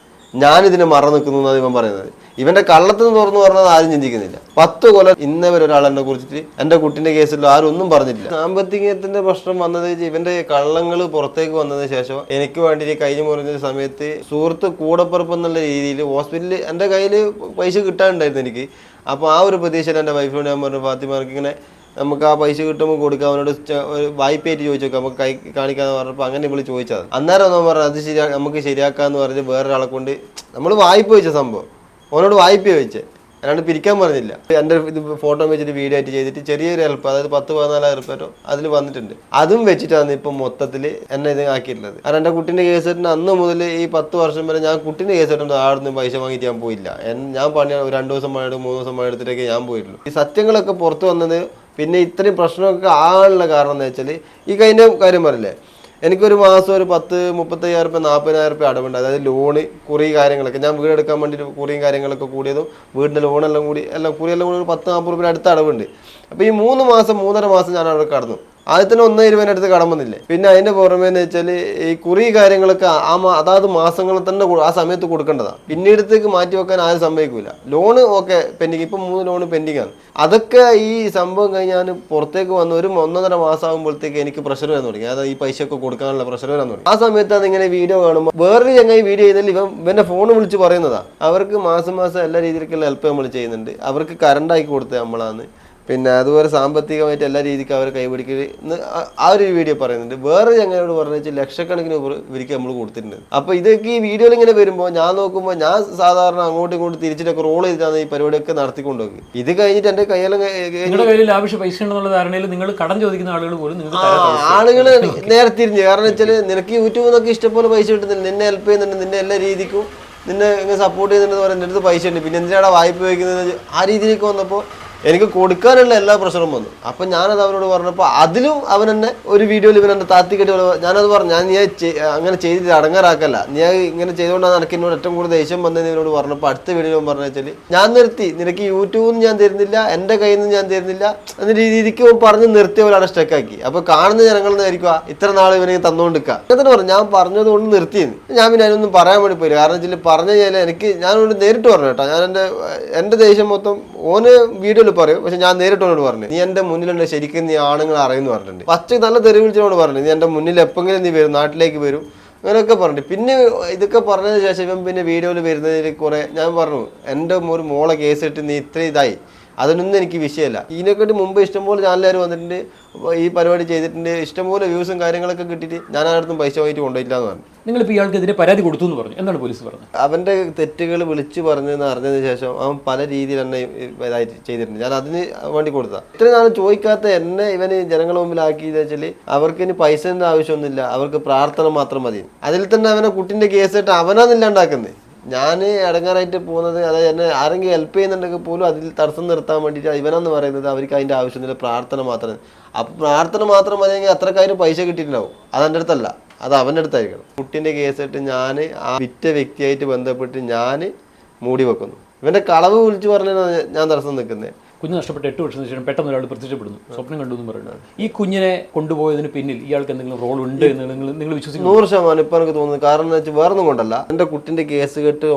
ഞാനിതിനെ മറന്നു നിൽക്കുന്നു എന്നാണ് ഇവൻ പറയുന്നത്. ഇവന്റെ കള്ളത്തിന് തുറന്നു പറഞ്ഞത് ആരും ചിന്തിക്കുന്നില്ല. 10 കൊല്ലം ഇന്നവരെ ഒരാൾ എന്നെ കുറിച്ചിട്ട് എന്റെ കുട്ടിന്റെ കേസിൽ ആരും ഒന്നും പറഞ്ഞിട്ടില്ല. സാമ്പത്തികത്തിന്റെ പ്രശ്നം വന്നത് ഇവന്റെ കള്ളങ്ങൾ പുറത്തേക്ക് വന്നതിന് ശേഷം എനിക്ക് വേണ്ടിയിട്ട് കഴിഞ്ഞു മുറിഞ്ഞ സമയത്ത് സുഹൃത്ത് കൂടപ്പുറപ്പ് എന്നുള്ള രീതിയിൽ ഹോസ്പിറ്റലിൽ എൻ്റെ കയ്യിൽ പൈസ കിട്ടാനുണ്ടായിരുന്നു എനിക്ക്. അപ്പോൾ ആ ഒരു പ്രതീക്ഷയിൽ എൻ്റെ വൈഫിനോട് ഞാൻ പറഞ്ഞു, ഫാത്തിമാർക്ക് ഇങ്ങനെ നമുക്ക് ആ പൈസ കിട്ടുമ്പോൾ കൊടുക്കാം, അവനോട് ഒരു വായ്പയായിട്ട് ചോദിച്ചു നോക്കാം, നമുക്ക് കൈ കാണിക്കാന്ന് പറഞ്ഞപ്പോൾ അങ്ങനെ വിളി ചോദിച്ചത്. അന്നേരം ഒന്നും പറഞ്ഞു അത് നമുക്ക് ശരിയാക്കാന്ന് പറഞ്ഞ് വേറൊരാളെ കൊണ്ട് നമ്മൾ വായ്പ വെച്ച സംഭവം അവനോട് വായ്പ വെച്ചേ, അല്ലാണ്ട് പിരിക്കാൻ പറഞ്ഞില്ല. എൻ്റെ ഇത് ഫോട്ടോ വെച്ചിട്ട് വീഡിയോ ആയിട്ട് ചെയ്തിട്ട് ചെറിയൊരു ഹെൽപ്പ്, അതായത് 10-14,000 രൂപ അതിൽ വന്നിട്ടുണ്ട്. അതും വെച്ചിട്ടാണ് ഇപ്പം മൊത്തത്തിൽ എന്നെ ഇത് ആക്കിയിട്ടുള്ളത്. കാരണം എൻ്റെ കുട്ടീൻ്റെ കേസ് കെട്ടിന് അന്ന് മുതൽ ഈ 10 വർഷം വരെ ഞാൻ കുട്ടീൻ്റെ കേസ് കെട്ടുമ്പോൾ ആടുന്ന് പൈസ വാങ്ങിയിട്ട് ഞാൻ പോയില്ല. ഞാൻ പണി 2 ദിവസം പണിയെടുത്ത് 3 ദിവസം പണിയെടുത്തിട്ടൊക്കെ ഞാൻ പോയിട്ടുള്ളൂ. ഈ സത്യങ്ങളൊക്കെ പുറത്തു വന്നത് പിന്നെ ഇത്രയും പ്രശ്നമൊക്കെ ആകാനുള്ള കാരണം എന്ന് വെച്ചാൽ ഈ കഴിഞ്ഞ കാര്യം പറയില്ലേ, എനിക്കൊരു മാസം ഒരു 10-35,000 രൂപ 40,000 രൂപ അടവുണ്ട്. അതായത് ലോണ് കുറി കാര്യങ്ങളൊക്കെ ഞാൻ വീടെടുക്കാൻ വേണ്ടിയിട്ട് കുറിയും കാര്യങ്ങളൊക്കെ കൂടിയതും വീടിൻ്റെ ലോണെല്ലാം കൂടി കുറിയെല്ലാം കൂടി ഒരു 10-40 രൂപ അടുത്ത അടവുണ്ട്. അപ്പോൾ ഈ 3 മാസം 3.5 മാസം ഞാൻ അവിടെ കടന്നു. ആദ്യത്തിന് 1 രൂപേൻ്റെ അടുത്ത് കടം വന്നില്ലേ. പിന്നെ അതിന്റെ പുറമേ എന്ന് വെച്ചാൽ ഈ കുറി കാര്യങ്ങളൊക്കെ അതാത് മാസങ്ങളിൽ തന്നെ ആ സമയത്ത് കൊടുക്കേണ്ടതാണ്. പിന്നീടത്തേക്ക് മാറ്റി വെക്കാൻ ആരും സമ്മതിക്കൂല. ലോണ് ഓക്കെ പെൻഡിങ്, ഇപ്പം 3 ലോണ് പെൻഡിങ് ആണ്. അതൊക്കെ ഈ സംഭവം കഴിഞ്ഞാൽ പുറത്തേക്ക് വന്ന് ഒരു 1.5 മാസം ആകുമ്പോഴത്തേക്ക് എനിക്ക് പ്രഷർ വരാൻ തുടങ്ങി. അതായത് ഈ പൈസ ഒക്കെ കൊടുക്കാനുള്ള പ്രഷർ വരാൻ തുടങ്ങി. ആ സമയത്താണ് ഇങ്ങനെ വീഡിയോ കാണുമ്പോൾ വേറൊരു ചങ്ങായി വീഡിയോ ചെയ്താൽ ഇവന്റെ ഫോൺ വിളിച്ച് പറയുന്നതാ അവർക്ക് മാസം എല്ലാ രീതിയിലുള്ള ഹെൽപ്പ് നമ്മൾ ചെയ്യുന്നുണ്ട്, അവർക്ക് കറണ്ട് ആക്കി കൊടുത്തത് നമ്മളാണ്, പിന്നെ അതുപോലെ സാമ്പത്തികമായിട്ട് എല്ലാ രീതിക്കും അവർ കൈപിടിക്കുന്ന ആ ഒരു വീഡിയോ പറയുന്നുണ്ട്. വേറെ ഞങ്ങളോട് പറഞ്ഞു ലക്ഷക്കണക്കിന് ഇവർക്ക് നമ്മൾ കൊടുത്തിട്ടുണ്ട്. അപ്പൊ ഇതൊക്കെ ഈ വീഡിയോയിൽ ഇങ്ങനെ വരുമ്പോൾ ഞാൻ നോക്കുമ്പോൾ ഞാൻ സാധാരണ അങ്ങോട്ടും ഇങ്ങോട്ടും തിരിച്ചിട്ടൊക്കെ റോൾ ചെയ്തിട്ടാണ് ഈ പരിപാടിയൊക്കെ നടത്തിക്കൊണ്ടുപോയി. ഇത് കഴിഞ്ഞിട്ട് എന്റെ കയ്യിൽ ആവശ്യ പൈസ ഉണ്ടെന്നുള്ള ധാരണയിൽ നിങ്ങൾ കടം ചോദിക്കുന്ന ആളുകൾ പോലും ആളുകൾ നേരെ തിരിഞ്ഞു. കാരണം വെച്ചാൽ നിനക്ക് യൂട്യൂബിൽ നിന്നൊക്കെ ഇഷ്ടംപോലെ പൈസ കിട്ടുന്നില്ല, നിന്നെ ഹെൽപ്പ് ചെയ്യുന്നുണ്ട്, നിന്നെ എല്ലാ രീതിക്കും നിന്നെ ഇങ്ങനെ സപ്പോർട്ട് ചെയ്യുന്നുണ്ടെന്ന് പറയാൻ എൻ്റെ അടുത്ത് പൈസ ഉണ്ട്, പിന്നെ എന്തിനാണ് വായ്പ വയ്ക്കുന്നത്, ആ രീതിയിലേക്ക് വന്നപ്പോൾ എനിക്ക് കൊടുക്കാനുള്ള എല്ലാ പ്രഷറും വന്നു. അപ്പൊ ഞാനത് അവനോട് പറഞ്ഞപ്പോൾ അതിലും അവൻ എന്നെ ഒരു വീഡിയോയിൽ ഇവൻ എന്നെ താത്തിക്കെട്ടി ഞാനത് പറഞ്ഞു, ഞാൻ നീ അങ്ങനെ ചെയ്തിട്ട് അടങ്ങാറാക്കല്ല, നീ ഇങ്ങനെ ചെയ്തുകൊണ്ടാണ് എനിക്ക് എന്നോട് ഏറ്റവും കൂടുതൽ ദേഷ്യം വന്നതെന്ന് ഇവനോട് പറഞ്ഞപ്പോൾ അടുത്ത വീഡിയോ പറഞ്ഞു വെച്ചാൽ ഞാൻ നിർത്തി, നിനക്ക് യൂട്യൂബിൽ നിന്ന് ഞാൻ തരുന്നില്ല, എൻ്റെ കയ്യിൽ നിന്ന് ഞാൻ തരുന്നില്ല എന്ന രീതിക്ക് പറഞ്ഞ് നിർത്തിയവരാണ് സ്റ്റക്കാക്കി. അപ്പൊ കാണുന്ന ജനങ്ങളെന്ന് ആയിരിക്കുക ഇത്ര നാൾ ഇവനെ തന്നുകൊണ്ടിരിക്കുക. അങ്ങനെ പറഞ്ഞു ഞാൻ പറഞ്ഞതുകൊണ്ട് നിർത്തിയെന്ന്. ഞാൻ പിന്നെ അതിനൊന്നും പറയാൻ വേണ്ടി പോയില്ല. കാരണം വെച്ചാൽ പറഞ്ഞു കഴിഞ്ഞാൽ എനിക്ക് ഞാനോട് നേരിട്ട് പറഞ്ഞു കേട്ടോ, ഞാൻ എൻ്റെ ദേഷ്യം മൊത്തം ഓന് വീഡിയോയിൽ പറയും, പക്ഷെ ഞാൻ നേരിട്ടോട് പറഞ്ഞു നീ എന്റെ മുന്നിലുണ്ട്, ശരിക്കും നീ ആണുങ്ങൾ അറിയുന്നു പറഞ്ഞിട്ടുണ്ട്. പച്ച നല്ല തെറി വിളിച്ചോട് പറഞ്ഞു നീ എന്റെ മുന്നിൽ എപ്പെങ്കിലും നീ വരും, നാട്ടിലേക്ക് വരും, അങ്ങനെയൊക്കെ പറഞ്ഞിട്ട്. പിന്നെ ഇതൊക്കെ പറഞ്ഞതിന് ശേഷം ഇവൻ പിന്നെ വീഡിയോയിൽ വരുന്നതിൽ കുറെ ഞാൻ പറഞ്ഞു എൻ്റെ ഒരു മോളെ കേസ് ഇട്ട് നീ ഇത്ര ഇതായി, അതിനൊന്നും എനിക്ക് വിഷയമല്ല. ഇതിനെക്കാട്ടി മുമ്പ് ഇഷ്ടംപോലെ ചാനലുകാർ വന്നിട്ടുണ്ട്, ഈ പരിപാടി ചെയ്തിട്ടുണ്ട്, ഇഷ്ടംപോലെ വ്യൂസും കാര്യങ്ങളൊക്കെ കിട്ടിയിട്ട് ഞാൻ ആരുടെ പൈസ പോയിട്ട് കൊണ്ടുപോയില്ല എന്ന് പറഞ്ഞു. നിങ്ങളിപ്പോൾ ഇയാൾക്കെതിരെ പരാതി കൊടുത്തു എന്ന് പറഞ്ഞു, എന്താണ് പോലീസ് പറഞ്ഞത്? അവന്റെ തെറ്റുകൾ വിളിച്ചു പറഞ്ഞെന്ന് അറിഞ്ഞതിന് ശേഷം അവൻ പല രീതിയിൽ തന്നെ ഇതായിട്ട് ചെയ്തിട്ടുണ്ട്. ഞാൻ അതിന് വേണ്ടി കൊടുത്ത ഇത്രയും നാളും ചോദിക്കാത്ത എന്നെ ഇവന് ജനങ്ങളുടെ മുമ്പിലാക്കിയെന്ന് വെച്ചാൽ അവർക്ക് ഇനി പൈസന്റെ ആവശ്യമൊന്നുമില്ല, അവർക്ക് പ്രാർത്ഥന മാത്രം മതി. അതിൽ തന്നെ അവനെ കുട്ടിന്റെ കേസായിട്ട് അവനാന്നില്ലാണ്ടാക്കുന്നത്. ഞാൻ ഇടങ്ങാറായിട്ട് പോകുന്നത്, അതായത് എന്നെ ആരെങ്കിലും ഹെൽപ്പ് ചെയ്യുന്നുണ്ടെങ്കിൽ പോലും അതിൽ തടസ്സം നിർത്താൻ വേണ്ടിയിട്ട് ഇവനെന്ന് പറയുന്നത് അവർക്ക് അതിൻ്റെ ആവശ്യമൊന്നുമില്ല, പ്രാർത്ഥന മാത്രം. അപ്പം പ്രാർത്ഥന മാത്രം മതിയെങ്കിൽ അത്രക്കാരും പൈസ കിട്ടിയിട്ടുണ്ടാവും. അതെൻ്റെ അടുത്തല്ല, അത് അവൻ്റെ അടുത്തായിരിക്കണം. കുട്ടീൻ്റെ കേസായിട്ട് ഞാൻ ആ വിറ്റ വ്യക്തിയായിട്ട് ബന്ധപ്പെട്ട് ഞാൻ മൂടി വെക്കുന്നു. ഇവൻ്റെ കളവ് വിളിച്ച് പറഞ്ഞാണ് ഞാൻ തടസ്സം നിൽക്കുന്നത്. കുഞ്ഞ് നഷ്ടപ്പെട്ട് 8 വർഷത്തിന് ശേഷം പെട്ടെന്ന് ഒരാൾ പ്രത്യക്ഷപ്പെടുന്നു, സ്വപ്നം കണ്ടു എന്ന് പറയുന്നത്. ഈ കുഞ്ഞിനെ കൊണ്ടുപോയതിന് പിന്നിൽ ഇയാൾക്ക് എന്തെങ്കിലും റോൾ ഉണ്ട് എന്ന് നിങ്ങൾ വിശ്വസിക്കുന്നു? 100% ഇപ്പം എനിക്ക് തോന്നുന്നു. കാരണം എന്ന് വെച്ചാൽ വേറൊന്നും കൊണ്ടല്ല, എൻ്റെ കുട്ടിൻ്റെ കേസ് കേട്ട്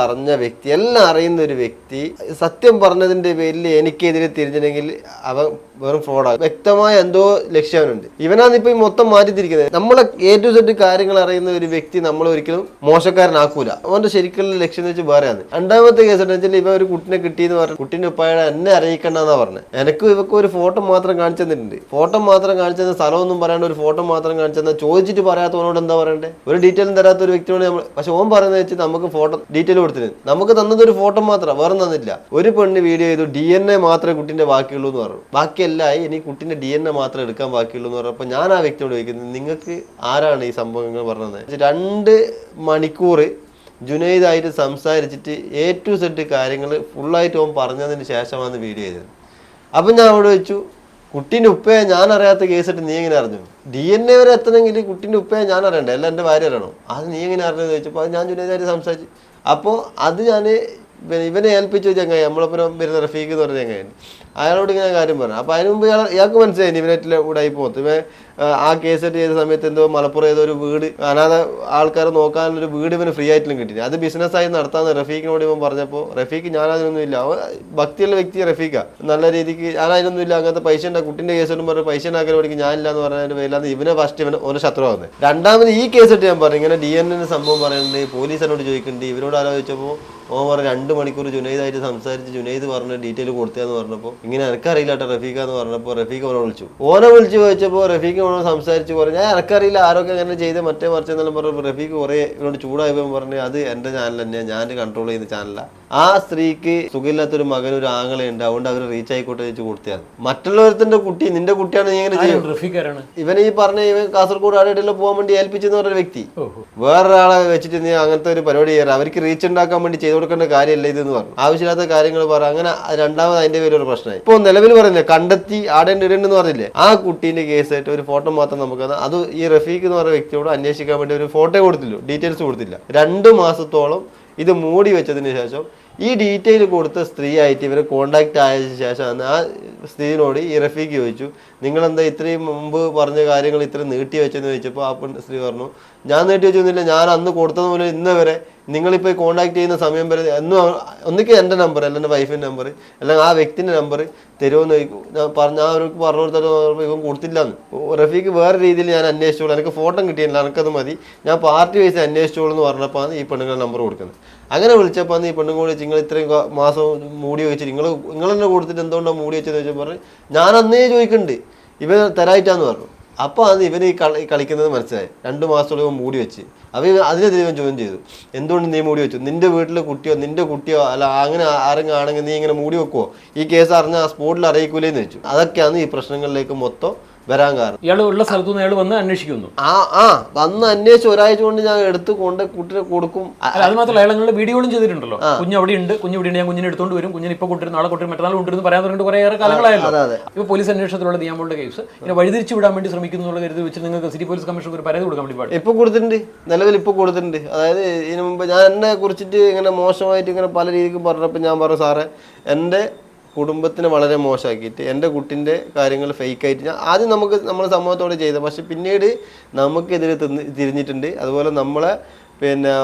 അറിഞ്ഞ വ്യക്തി, എല്ലാം അറിയുന്ന ഒരു വ്യക്തി സത്യം പറഞ്ഞതിൻ്റെ പേരിൽ എനിക്കെതിരെ തിരിഞ്ഞില്ലെങ്കിൽ അവൻ വെറും ഫ്രോഡാണ്. വ്യക്തമായ എന്തോ ലക്ഷ്യമുണ്ട്. ഇവനാണ് ഇപ്പം മൊത്തം മാറ്റിത്തിരിക്കുന്നത്. നമ്മളെ A to Z കാര്യങ്ങൾ അറിയുന്ന ഒരു വ്യക്തി നമ്മൾ ഒരിക്കലും മോശക്കാരനാക്കൂല. അവൻ്റെ ശരിക്കുള്ള ലക്ഷ്യം എന്ന് വെച്ചാൽ വേറെയാണ്. രണ്ടാമത്തെ കേസ് എന്ന് വെച്ചാൽ ഇവ ഒരു കുട്ടിനെ കിട്ടിയെന്ന് പറഞ്ഞു, കുട്ടീൻ്റെ ഉപ്പായുടെ എന്നെ അറിയിക്കണ്ടെന്നാ പറഞ്ഞത്. എനിക്ക് ഇവക്ക് ഒരു ഫോട്ടോ മാത്രം കാണിച്ചു തന്നിട്ടുണ്ട്. ഫോട്ടോ മാത്രം കാണിച്ചു തന്ന സ്ഥലമൊന്നും പറയാണ്ട് ഒരു ഫോട്ടോ മാത്രം കാണിച്ചു തന്നാൽ ചോദിച്ചിട്ട് പറയാത്തവനോട് എന്താ പറയണ്ടേ? ഒരു ഡീറ്റെയിലും തരാത്ത ഒരു വ്യക്തിയോട് നമ്മൾ. പക്ഷെ ഓൻ പറയുന്നത് വെച്ച് നമുക്ക് ഫോട്ടോ ഡീറ്റെയിൽ കൊടുത്തിരുന്നു, നമുക്ക് തന്നത് ഒരു ഫോട്ടോ മാത്രം, വേറെ തന്നില്ല. ഒരു പെണ്ണ് വീഡിയോ ചെയ്തു, DNA മാത്രമേ കുട്ടീൻ്റെ ബാക്കിയുള്ളൂ എന്ന് പറഞ്ഞു. ബാക്കിയെല്ലാം ഇനി കുട്ടീൻ്റെ DNA മാത്രമേ എടുക്കാൻ ബാക്കിയുള്ളൂ എന്ന് പറഞ്ഞപ്പോൾ ഞാൻ ആ വ്യക്തിയോട് ചോദിക്കുന്നത് നിങ്ങൾക്ക് ആരാണ് ഈ സംഭവങ്ങൾ പറഞ്ഞത്? 2 മണിക്കൂർ ജുനൈദായിട്ട് സംസാരിച്ചിട്ട് A to Z കാര്യങ്ങൾ ഫുള്ളായിട്ട് ഓൻ പറഞ്ഞതിന് ശേഷമാണ് വീഡിയോ ചെയ്തത്. അപ്പം ഞാൻ അവിടെ വെച്ചു, കുട്ടീൻ്റെ ഉപ്പയെ ഞാൻ അറിയാത്ത കേസിട്ട് നീ എങ്ങനെ അറിഞ്ഞു? DNA വരെ എത്തണമെങ്കിൽ കുട്ടീൻ്റെ ഉപ്പയെ ഞാൻ അറിയണ്ടേ, അല്ല എൻ്റെ ഭാര്യ അറിയണോ? അത് നീ എങ്ങനെ അറിഞ്ഞതെന്ന് ചോദിച്ചപ്പോൾ അത് ഞാൻ ജുനൈദായിട്ട് സംസാരിച്ചു. അപ്പോൾ അത് ഞാൻ ഇവനെ ഏൽപ്പിച്ചു ചങ്ങായി, നമ്മളൊപ്പം വരുന്ന റഫീഖ് എന്ന് പറഞ്ഞ ചങ്ങായി, അയാളോട് ഇങ്ങനെ കാര്യം പറഞ്ഞു. അപ്പോൾ അതിന് മുമ്പ് ഇയാൾക്ക് മനസ്സിലായി ഇവനായിട്ടില്ല കൂടായി പോകത്ത്. ഇവൻ ആ കേസെറ്റ് ചെയ്ത സമയത്ത് എന്തോ മലപ്പുറം ഏതോ ഒരു വീട്, അനാഥ ആൾക്കാരെ നോക്കാനുള്ളൊരു വീട് ഇവന് ഫ്രീ ആയിട്ടും കിട്ടിയില്ല. അത് ബിസിനസ്സായി നടത്താമെന്ന് റഫീഖിനോട് ഇവൻ പറഞ്ഞപ്പോൾ റഫീഖ് ഞാനതിനൊന്നും ഇല്ല, അവൻ ഭക്തിയുള്ള വ്യക്തി റഫീഖാ, നല്ല രീതിക്ക് ഞാനതിനൊന്നും ഇല്ല, അങ്ങനത്തെ പൈസ ഉണ്ടാകും കുട്ടിൻ്റെ കേസോടും പറഞ്ഞ് പൈസ ഉണ്ടാക്കാൻ പഠിക്കും ഞാനില്ല എന്ന് പറഞ്ഞതിൻ്റെ പേരിലാണ് ഇവനെ ഫസ്റ്റ് ഇവൻ ഓരോ ശത്രുവാകുന്നത്. രണ്ടാമത് ഈ കേസെറ്റ് ഞാൻ പറഞ്ഞു ഇങ്ങനെ DNA സംഭവം പറയുന്നുണ്ട്, പോലീസ് എന്നോട് ചോദിക്കുന്നുണ്ട്. ഇവരോട് ആലോചിച്ചപ്പോൾ ഓൻ പറഞ്ഞ 2 മണിക്കൂർ ജുനൈദായിട്ട് സംസാരിച്ച് ജുനൈദ് പറഞ്ഞ ഡീറ്റെയിൽ കൊടുത്തതെന്ന് പറഞ്ഞപ്പോൾ ഇങ്ങനെ എനിക്കറിയില്ല കേട്ടോ റഫീഖ എന്ന് പറഞ്ഞപ്പോൾ റഫീഖ് ഓനെ വിളിച്ചു. ഓനെ വിളിച്ച് ചോദിച്ചപ്പോൾ റഫീഖ് ഓനോട് സംസാരിച്ച് പറഞ്ഞു ഞാൻ എനിക്കറിയില്ല ആരൊക്കെ അങ്ങനെ ചെയ്ത് മറ്റേ മറിച്ചെന്നെല്ലാം പറഞ്ഞപ്പോൾ റഫീഖ് കുറേ ഇവരോട് ചൂടായപ്പോൾ പറഞ്ഞു അത് എൻ്റെ ചാനൽ തന്നെയാണ്, ഞാൻ കൺട്രോൾ ചെയ്യുന്ന ചാനലാണ്. ആ സ്ത്രീക്ക് സുഖമില്ലാത്തൊരു മകൻ ഒരു ആങ്ങളയുണ്ട്, അതുകൊണ്ട് അവർ റീച്ച് ആയിക്കോട്ടെ വെച്ച് കൊടുത്തതാണ്. മറ്റുള്ളവരുടെ കുട്ടി നിന്റെ കുട്ടിയാണ് നീ ഇങ്ങനെ ചെയ്യും. ഇവൻ ഈ പറഞ്ഞ ഇവൻ കാസർഗോഡ് ആടെല്ലാം പോകാൻ വേണ്ടി ഏൽപ്പിച്ചെന്ന് പറഞ്ഞ വ്യക്തി വേറൊരാളെ വെച്ചിട്ട് നീ അങ്ങനത്തെ ഒരു പരിപാടി ചെയ്യാറ്, അവർക്ക് റീച്ച് ഉണ്ടാക്കാൻ വേണ്ടി ചെയ്ത് കൊടുക്കേണ്ട കാര്യമല്ല ഇതെന്ന് പറഞ്ഞു. ആവശ്യമില്ലാത്ത കാര്യങ്ങൾ പറ. അങ്ങനെ രണ്ടാമത് അതിന്റെ പേരൊരു പ്രശ്നമായി. ഇപ്പോൾ നിലവിൽ പറയുന്നില്ല കണ്ടെത്തി ആടേണ്ട ഇടേണ്ടെന്ന് പറഞ്ഞില്ലേ, ആ കുട്ടീന്റെ കേസായിട്ട് ഒരു ഫോട്ടോ മാത്രം നമുക്ക് അത് ഈ റഫീഖ് എന്ന് പറഞ്ഞ വ്യക്തിയോട് അന്വേഷിക്കാൻ വേണ്ടി ഒരു ഫോട്ടോ കൊടുത്തില്ല, ഡീറ്റെയിൽസ് കൊടുത്തില്ല. 2 മാസത്തോളം ഇത് മൂടി വെച്ചതിന് ശേഷം ഈ ഡീറ്റെയിൽ കൊടുത്ത സ്ത്രീ ആയിട്ട് ഇവരെ കോണ്ടാക്ട് ആയതിനു ശേഷമാണ് ആ സ്ത്രീയോട് ഈ റഫീഖ് ചോദിച്ചു, നിങ്ങളെന്താ ഇത്രയും മുമ്പ് പറഞ്ഞ കാര്യങ്ങൾ ഇത്രയും നീട്ടി വെച്ചെന്ന് ചോദിച്ചപ്പോൾ ആ സ്ത്രീ പറഞ്ഞു, ഞാൻ നീട്ടി വെച്ചൊന്നുമില്ല, ഞാൻ അന്ന് കൊടുത്തത് മുതൽ ഇന്ന് വരെ നിങ്ങളിപ്പോൾ കോൺടാക്ട് ചെയ്യുന്ന സമയം വരെ എന്നും ഒന്നിക്കും എൻ്റെ നമ്പർ അല്ല എൻ്റെ വൈഫിൻ്റെ നമ്പർ അല്ലെങ്കിൽ ആ വ്യക്തിൻ്റെ നമ്പർ തരുമെന്ന് ഞാൻ അവർക്ക് പറഞ്ഞു കൊടുത്തത് ഇവൻ കൊടുത്തില്ലാന്ന്. റഫീഖ് വേറെ രീതിയിൽ ഞാൻ അന്വേഷിച്ചോളൂ, എനിക്ക് ഫോട്ടോ കിട്ടിയില്ല, എനിക്കത് മതി, ഞാൻ പാർട്ടി വൈസ് അന്വേഷിച്ചോളൂ എന്ന് പറഞ്ഞപ്പോൾ ഈ പെണ്ണുങ്ങളുടെ നമ്പർ കൊടുക്കുന്നത്. അങ്ങനെ വിളിച്ചപ്പോൾ ഈ പെണ്ണുങ്ങൾ വിളിച്ച് നിങ്ങൾ ഇത്രയും മാസം മൂടി വെച്ച് നിങ്ങൾ തന്നെ കൊടുത്തിട്ട് എന്തുകൊണ്ടാണ് മൂടി വെച്ചെന്ന് ചോദിച്ചാൽ പറഞ്ഞു, ഞാൻ അന്നേ ചോദിക്കുന്നുണ്ട്, ഇവ തരായിട്ടാന്ന് പറഞ്ഞു. അപ്പോൾ അത് ഇവന് ഈ കളിക്കുന്നത് മനസ്സിലായി. 2 മാസത്തോളം ഇവൻ മൂടി വെച്ച്. അപ്പോൾ അതിനെതിരെ ഇവൻ ചോദ്യം ചെയ്തു, എന്തുകൊണ്ട് നീ മൂടി വെച്ചു? നിന്റെ വീട്ടിലെ കുട്ടിയോ നിന്റെ കുട്ടിയോ അല്ല അങ്ങനെ ആരെങ്കിലും ആണെങ്കിൽ നീ ഇങ്ങനെ മൂടി വെക്കുവോ? ഈ കേസ് അറിഞ്ഞാൽ സ്പോട്ടിൽ അറിയിക്കൂലേന്ന് വെച്ചു. അതൊക്കെയാണ് ഈ പ്രശ്നങ്ങളിലേക്ക് മൊത്തം വരാൻ കാരണം. ഇയാൾ ഉള്ള സ്ഥലത്തുനിന്ന് അയാൾ വന്ന് അന്വേഷിക്കുന്നു. വന്ന് അന്വേഷിച്ച് ഒരാഴ്ച കൊണ്ട് ഞാൻ എടുത്ത് കൊണ്ട് കുട്ടിനെ കൊടുക്കും. അത് മാത്രമല്ല, അയാൾ നിങ്ങളുടെ വീഡിയോകളും ചെയ്തിട്ടുണ്ടല്ലോ, കുഞ്ഞ് അവിടെ ഉണ്ട്, ഞാൻ കുഞ്ഞിനെ എടുത്തോണ്ട് വരും, കുഞ്ഞിനെ ഇപ്പൊ കൊണ്ടുവരും, നാളെ കൊണ്ടുവരും, മറ്റന്നാൾ കൊണ്ടുവരുന്നു പറയാൻ തുടങ്ങിയിട്ട് കുറേയേറെ കാലങ്ങളായല്ലോ. ഇപ്പൊ പോലീസ് അന്വേഷണത്തിലുള്ള ദിയാമോളുടെ കേസ് ഇങ്ങനെ വഴിതിരിച്ചു വിടാൻ വേണ്ടി ശ്രമിക്കുന്നു എന്നുള്ള കരുതി വെച്ച് നിങ്ങൾക്ക് സിറ്റി പോലീസ് കമ്മീഷണർ ഒരു പരാതി കൊടുക്കാൻ വേണ്ടി പാടില്ല. ഇപ്പൊ കൊടുത്തിട്ടുണ്ട്, നിലവിൽ ഇപ്പൊ കൊടുത്തിട്ടുണ്ട്. അതായത് ഇതിനു മുമ്പ് ഞാൻ എന്നെ കുറിച്ചിട്ട് ഇങ്ങനെ മോശമായിട്ട് ഇങ്ങനെ പല രീതിക്കും പറഞ്ഞപ്പോൾ ഞാൻ പറഞ്ഞു, സാറേ എൻ്റെ കുടുംബത്തിനെ വളരെ മോശമാക്കിയിട്ട് എൻ്റെ കുട്ടിൻ്റെ കാര്യങ്ങൾ ഫേക്കായിട്ട് ഞാൻ ആദ്യം നമ്മൾ സമൂഹത്തോടെ ചെയ്തത്, പക്ഷെ പിന്നീട് നമുക്കെതിരെ തിരിഞ്ഞിട്ടുണ്ട്. അതുപോലെ നമ്മളെ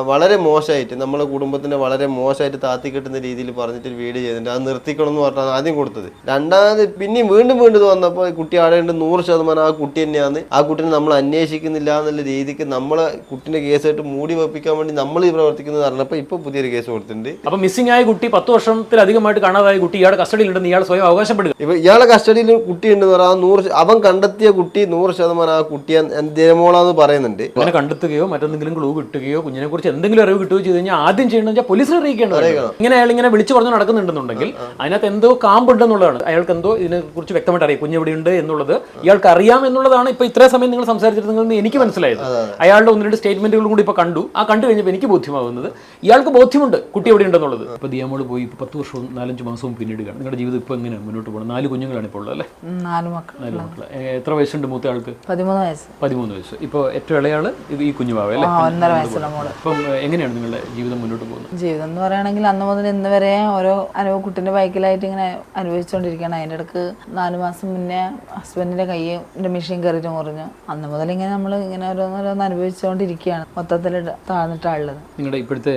വളരെ മോശമായിട്ട് നമ്മളെ കുടുംബത്തിനെ വളരെ മോശമായിട്ട് താത്തി കിട്ടുന്ന രീതിയിൽ പറഞ്ഞിട്ട് ഒരു വീഡിയോ ചെയ്തിട്ടുണ്ട്. അത് നിർത്തിക്കണം എന്ന് പറഞ്ഞാൽ ആദ്യം കൊടുത്തത്. രണ്ടാമത് പിന്നെയും വീണ്ടും ഇത് വന്നപ്പോൾ കുട്ടി ആടേണ്ട 100% ആ കുട്ടി തന്നെയാണ്. ആ കുട്ടീനെ നമ്മൾ അന്വേഷിക്കുന്നില്ല എന്നുള്ള രീതിക്ക് നമ്മളെ കുട്ടീൻ്റെ കേസായിട്ട് മൂടി വെപ്പിക്കാൻ വേണ്ടി നമ്മൾ ഈ പ്രവർത്തിക്കുന്നത് പറഞ്ഞപ്പോൾ ഇപ്പോൾ പുതിയൊരു കേസ് കൊടുത്തിട്ടുണ്ട്. അപ്പോൾ മിസ്സിംഗ് ആയ കുട്ടി 10 വർഷത്തിലധികമായിട്ട് കാണാതായ കുട്ടി ഇയാളുടെ കസ്റ്റഡിയിലുണ്ടെന്ന് ഇയാൾ സ്വയം അവകാശപ്പെടുക. ഇപ്പോൾ ഇയാളെ കസ്റ്റഡിയിൽ കുട്ടി ഉണ്ടെന്ന് പറഞ്ഞാൽ അവൻ കണ്ടെത്തിയ കുട്ടി 100% ആ കുട്ടിയെ ദിയമോളാന്ന് പറയുന്നുണ്ട്. അങ്ങനെ കണ്ടെത്തുകയോ മറ്റെന്തെങ്കിലും ക്ലൂ കിട്ടുകയോ കുഞ്ഞിനെ കുറിച്ച് എന്തെങ്കിലും അറിവ് കിട്ടുകയോ ചെയ്ത് കഴിഞ്ഞാൽ ആദ്യം ചെയ്യണമെന്ന് വെച്ചാൽ പോലീസിനെ അറിയിക്കേണ്ടത്. ഇങ്ങനെ അയാൾ ഇങ്ങനെ വിളിച്ചു പറഞ്ഞു നടക്കുന്നുണ്ടെന്നുണ്ടെങ്കിൽ അതിനകത്ത് എന്തോ കാമ്പുണ്ടെന്നുള്ളതാണ്. അയാൾക്ക് എന്തോ ഇതിനെക്കുറിച്ച് വ്യക്തമായിട്ട് അറിയാം, കുഞ്ഞ് എവിടെയുണ്ട് എന്നുള്ളത് ഇയാൾക്ക് അറിയാം എന്നുള്ളതാണ്. ഇപ്പൊ ഇത്രയും സമയം നിങ്ങൾ സംസാരിച്ചിരുന്നെങ്കിൽ എനിക്ക് മനസ്സിലായത്. അയാളുടെ 1-2 സ്റ്റേറ്റ്മെന്റുകളും കൂടി ഇപ്പൊ കണ്ടു. ആ കണ്ടു കഴിഞ്ഞപ്പോൾ എനിക്ക് ബോധ്യമാകുന്നത് ഇയാൾക്ക് ബോധ്യമുണ്ട് കുട്ടി എവിടെ ഉണ്ടെന്നുള്ളത്. ഇപ്പൊ ദിയാമോള് പോയി 10 വർഷവും 4-5 മാസവും പിന്നീട് കാണും. നിങ്ങളുടെ ജീവിതം ഇപ്പൊ എങ്ങനെയാണ് മുന്നോട്ട് പോകുന്നത്? 4 കുഞ്ഞുങ്ങളാണ് ഇപ്പോൾ ഉള്ളത് അല്ലേ? 4 മക്കൾ. എത്ര വയസ്സുണ്ട് മൂത്ത ആൾക്ക്? 13 വയസ്സ്. 13 വയസ്സ്. ഇപ്പോൾ ഏറ്റവും ഇളയാള് ഈ കുഞ്ഞുമാവ അല്ലേ? 1.5 വയസ്സുള്ള മോള്. അപ്പം എങ്ങനെയാണ് നിങ്ങളുടെ ജീവിതം മുന്നോട്ട് പോകുന്നത്? ജീവിതം എന്ന് പറയുകയാണെങ്കിൽ അന്ന് മുതൽ ഇന്ന് വരെ ഓരോ അനുഭവം കുട്ടിന്റെ ബൈക്കിലായിട്ട് ഇങ്ങനെ അനുഭവിച്ചുകൊണ്ടിരിക്കുകയാണ്. അതിൻ്റെ ഇടക്ക് 4 മാസം മുന്നേ ഹസ്ബൻഡിന്റെ കയ്യിന്റെ മെഷീൻ കയറിയിട്ട് മുറിഞ്ഞു. അന്ന് മുതൽ ഇങ്ങനെ നമ്മൾ ഇങ്ങനെ ഓരോന്നോരോന്ന് അനുഭവിച്ചുകൊണ്ടിരിക്കുകയാണ്. മൊത്തത്തിൽ താഴ്ന്നിട്ടുള്ളത്. നിങ്ങളുടെ ഇപ്പോഴത്തെ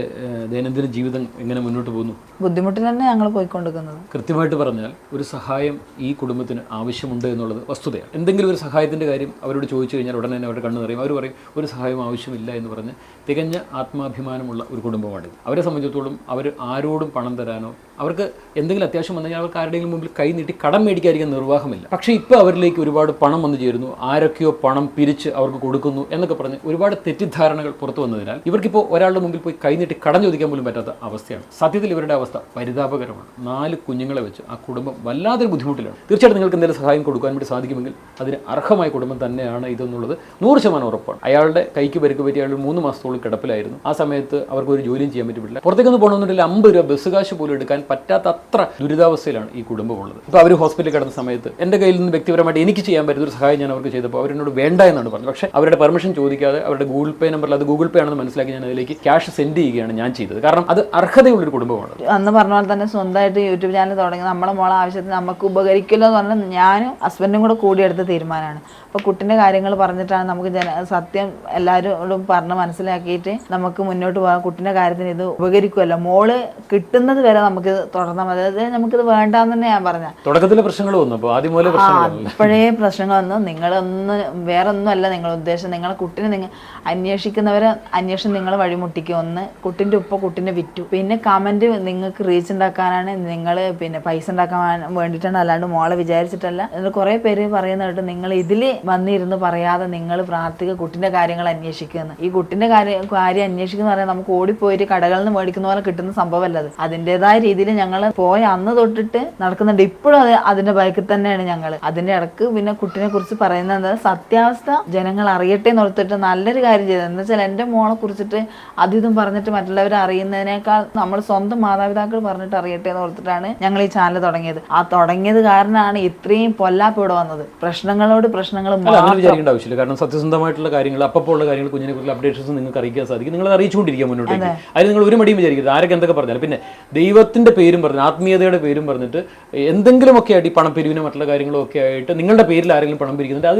ദൈനംദിന ജീവിതം എങ്ങനെ മുന്നോട്ട് പോകുന്നു? ബുദ്ധിമുട്ടിൽ തന്നെ ഞങ്ങൾ പോയിക്കൊണ്ടിരിക്കുന്നത്. കൃത്യമായിട്ട് പറഞ്ഞാൽ ഒരു സഹായം ഈ കുടുംബത്തിന് ആവശ്യമുണ്ട് എന്നുള്ളത് വസ്തുതയാണ്. എന്തെങ്കിലും ഒരു സഹായത്തിൻ്റെ കാര്യം അവരോട് ചോദിച്ചു കഴിഞ്ഞാൽ ഉടനെ തന്നെ അവരുടെ കണ്ണ് നിറയും. അവർ പറയും ഒരു സഹായം ആവശ്യമില്ല എന്ന് പറഞ്ഞ് തികഞ്ഞ ആത്മാഭിമാനമുള്ള ഒരു കുടുംബമാണിത്. അവരെ സംബന്ധിച്ചിടത്തോളം അവർ ആരോടും പണം തരാനോ അവർക്ക് എന്തെങ്കിലും അത്യാവശ്യം വന്നു കഴിഞ്ഞാൽ അവർക്ക് ആരുടെയെങ്കിലും മുമ്പിൽ കൈ നീട്ടി കടം മേടിക്കാതിരിക്കാൻ നിർവാഹമില്ല. പക്ഷേ ഇപ്പോൾ അവരിലേക്ക് ഒരുപാട് പണം വന്നു ചേരുന്നു, ആരൊക്കെയോ പണം പിരിച്ച് അവർക്ക് കൊടുക്കുന്നു എന്നൊക്കെ പറഞ്ഞ് ഒരുപാട് തെറ്റിദ്ധാരണകൾ പുറത്തു വന്നതിനാൽ ഇവർക്കിപ്പോൾ ഒരാളുടെ മുമ്പിൽ പോയി കൈ നീട്ടി കടം ചോദിക്കാൻ പോലും പറ്റാത്ത അവസ്ഥയാണ്. സത്യത്തിൽ ഇവരുടെ അവസ്ഥ പരിതാപകരമാണ്. 4 കുഞ്ഞുങ്ങളെ വെച്ച് ആ കുടുംബം വല്ലാതൊരു ബുദ്ധിമുട്ടിലാണ്. തീർച്ചയായിട്ടും നിങ്ങൾക്ക് എന്തെങ്കിലും സഹായം കൊടുക്കാൻ വേണ്ടി സാധിക്കുമെങ്കിൽ അതിന് അർഹമായ കുടുംബം തന്നെയാണ് ഇതെന്നുള്ളത് 100% ഉറപ്പാണ്. അയാളുടെ കൈക്ക് പരിക്ക് പറ്റി അയാൾ 3 മാസത്തോളം കിടപ്പിലായിരുന്നു. ആ സമയത്ത് അവർക്ക് ഒരു ജോലിയും ചെയ്യാൻ പറ്റില്ല. പുറത്തേക്കൊന്ന് പോകണമെന്നുണ്ടെങ്കിൽ 50 രൂപ ബസ് കാശ് പോലും എടുക്കാൻ പറ്റാത്ത അത്ര ദുരിതാവസ്ഥയിലാണ് ഈ കുടുംബം ഉള്ളത്. ഇപ്പോൾ അവർ ഹോസ്പിറ്റലിൽ കിടന്ന സമയത്ത് എൻ്റെ കയ്യിൽ നിന്ന് വ്യക്തിപരമായിട്ട് എനിക്ക് ചെയ്യാൻ പറ്റുന്ന ഒരു സഹായം ഞാൻ അവർക്ക് ചെയ്തപ്പോൾ അവരെന്നോട് വേണ്ട എന്നാണ് പറഞ്ഞത്. പക്ഷേ അവരുടെ പെർമിഷൻ ചോദിക്കാതെ അവരുടെ ഗൂഗിൾ പേ നമ്പറിൽ അത് ഗൂഗിൾ പേ ആണെന്ന് മനസ്സിലാക്കി ഞാൻ അതിലേക്ക് ക്യാഷ് സെൻഡ് ചെയ്യുകയാണ് ഞാൻ ചെയ്തത്. കാരണം അത് അർഹതയുള്ളൊരു കുടുംബമാണ്. അന്ന് പറഞ്ഞ പോലെ തന്നെ സ്വന്തമായിട്ട് യൂട്യൂബ് ചാനൽ തുടങ്ങി നമ്മളെ മോളെ ആവശ്യത്തിന് നമുക്ക് ഉപകരിക്കില്ലോ എന്ന് പറഞ്ഞാൽ ഞാനും ഹസ്ബൻഡും കൂടെ കൂടിയെടുത്ത തീരുമാനമാണ്. അപ്പോൾ കുട്ടിൻ്റെ കാര്യങ്ങൾ പറഞ്ഞിട്ടാണ് നമുക്ക് സത്യം എല്ലാവരോടും പറഞ്ഞ് മനസ്സിലാക്കിയിട്ട് നമുക്ക് മുന്നോട്ട് പോകാം. കുട്ടിൻ്റെ കാര്യത്തിന് ഇത് ഉപകരിക്കുമല്ലോ, മോള് കിട്ടുന്നത് വരെ നമുക്ക് തുടർന്നാൽ മതി. അതായത് നമുക്കിത് വേണ്ടാന്ന് തന്നെ ഞാൻ പറഞ്ഞ തുടക്കത്തിലെ പ്രശ്നങ്ങൾ വന്നു. അപ്പോൾ ആദ്യം പോലെ ഇപ്പോഴേ പ്രശ്നങ്ങൾ വന്നു. നിങ്ങളൊന്നും വേറെ ഒന്നുമല്ല നിങ്ങളുടെ ഉദ്ദേശം. നിങ്ങളെ കുട്ടിനെ നിങ്ങൾ അന്വേഷിക്കുന്നവരെ അന്വേഷണം നിങ്ങൾ വഴിമുട്ടിക്കും. ഒന്ന് കുട്ടിൻ്റെ ഉപ്പ കുട്ടിനെ വിറ്റു. പിന്നെ കമൻറ്റ് നിങ്ങൾക്ക് റീച്ച് ഉണ്ടാക്കാനാണ്, നിങ്ങൾ പിന്നെ പൈസ ഉണ്ടാക്കാൻ വേണ്ടിയിട്ടാണ്, അല്ലാണ്ട് മോളെ വിചാരിച്ചിട്ടല്ല. എന്നിട്ട് കുറേ പേര് പറയുന്നതായിട്ട് നിങ്ങൾ ഇതിൽ വന്നിരുന്ന് പറയാതെ നിങ്ങൾ പ്രാർത്ഥിക കുട്ടിൻ്റെ കാര്യങ്ങൾ അന്വേഷിക്കുന്നു. ഈ കുട്ടിൻ്റെ കാര്യം അന്വേഷിക്കുന്ന പറയാൻ നമുക്ക് ഓടിപ്പോയിട്ട് കടകളിൽ നിന്ന് മേടിക്കുന്ന പോലെ കിട്ടുന്ന സംഭവമല്ല അത്. അതിൻ്റെതായ രീതിയിൽ ഞങ്ങൾ പോയ അന്ന് തൊട്ടിട്ട് നടക്കുന്നുണ്ട്. ഇപ്പോഴും അതിൻ്റെ ബൈക്കിൽ തന്നെയാണ് ഞങ്ങൾ. അതിൻ്റെ ഇടക്ക് പിന്നെ കുട്ടിനെ കുറിച്ച് പറയുന്നത് സത്യാവസ്ഥ ജനങ്ങൾ അറിയട്ടെ എന്ന് ഓർത്തിട്ട് നല്ലൊരു കാര്യം ചെയ്തത്. എന്ന് വെച്ചാൽ എൻ്റെ മോളെ കുറിച്ചിട്ട് അതിതും പറഞ്ഞിട്ട് മറ്റുള്ളവർ അറിയുന്നതിനേക്കാൾ നമ്മൾ സ്വന്തം മാതാപിതാക്കൾ പറഞ്ഞിട്ട് അറിയട്ടെ എന്ന് ഓർത്തിട്ടാണ് ഞങ്ങൾ ഈ ചാനൽ തുടങ്ങിയത്. ആ തുടങ്ങിയത് കാരണമാണ് ഇത്രയും പൊല്ലാപ്പ് ഇവിടെ വന്നത്. പ്രശ്നങ്ങളോട് പ്രശ്നങ്ങൾ വിചാരിക്കേണ്ട ആവശ്യമില്ല. കാരണം സത്യസന്ധമായിട്ടുള്ള കാര്യങ്ങൾ അപ്പോൾ ഉള്ള കാര്യങ്ങൾ കുഞ്ഞിനെ കുറിച്ച് അപ്ഡേഷൻസ് നിങ്ങൾക്ക് അറിയിക്കുക അറിയിക്കാൻ സാധിക്കും. നിങ്ങൾ അറിയിച്ചുകൊണ്ടിരിക്കുക മുന്നോട്ടേക്ക്. അതിന് നിങ്ങൾ ഒരു മടിയും വിചാരിക്കരുത്. ആരൊക്കെ എന്തൊക്കെ പറഞ്ഞാലും. പിന്നെ ദൈവത്തിന്റെ പേരും പറഞ്ഞ്, ആത്മീയതയുടെ പേരും പറഞ്ഞിട്ട് എന്തെങ്കിലുമൊക്കെ ആയിട്ട് ഈ പണം പിരിവിനോ മറ്റുള്ള കാര്യങ്ങളോ ഒക്കെ ആയിട്ട് നിങ്ങളുടെ പേരിൽ ആരെങ്കിലും പണം പിരിക്കുന്നുണ്ട്,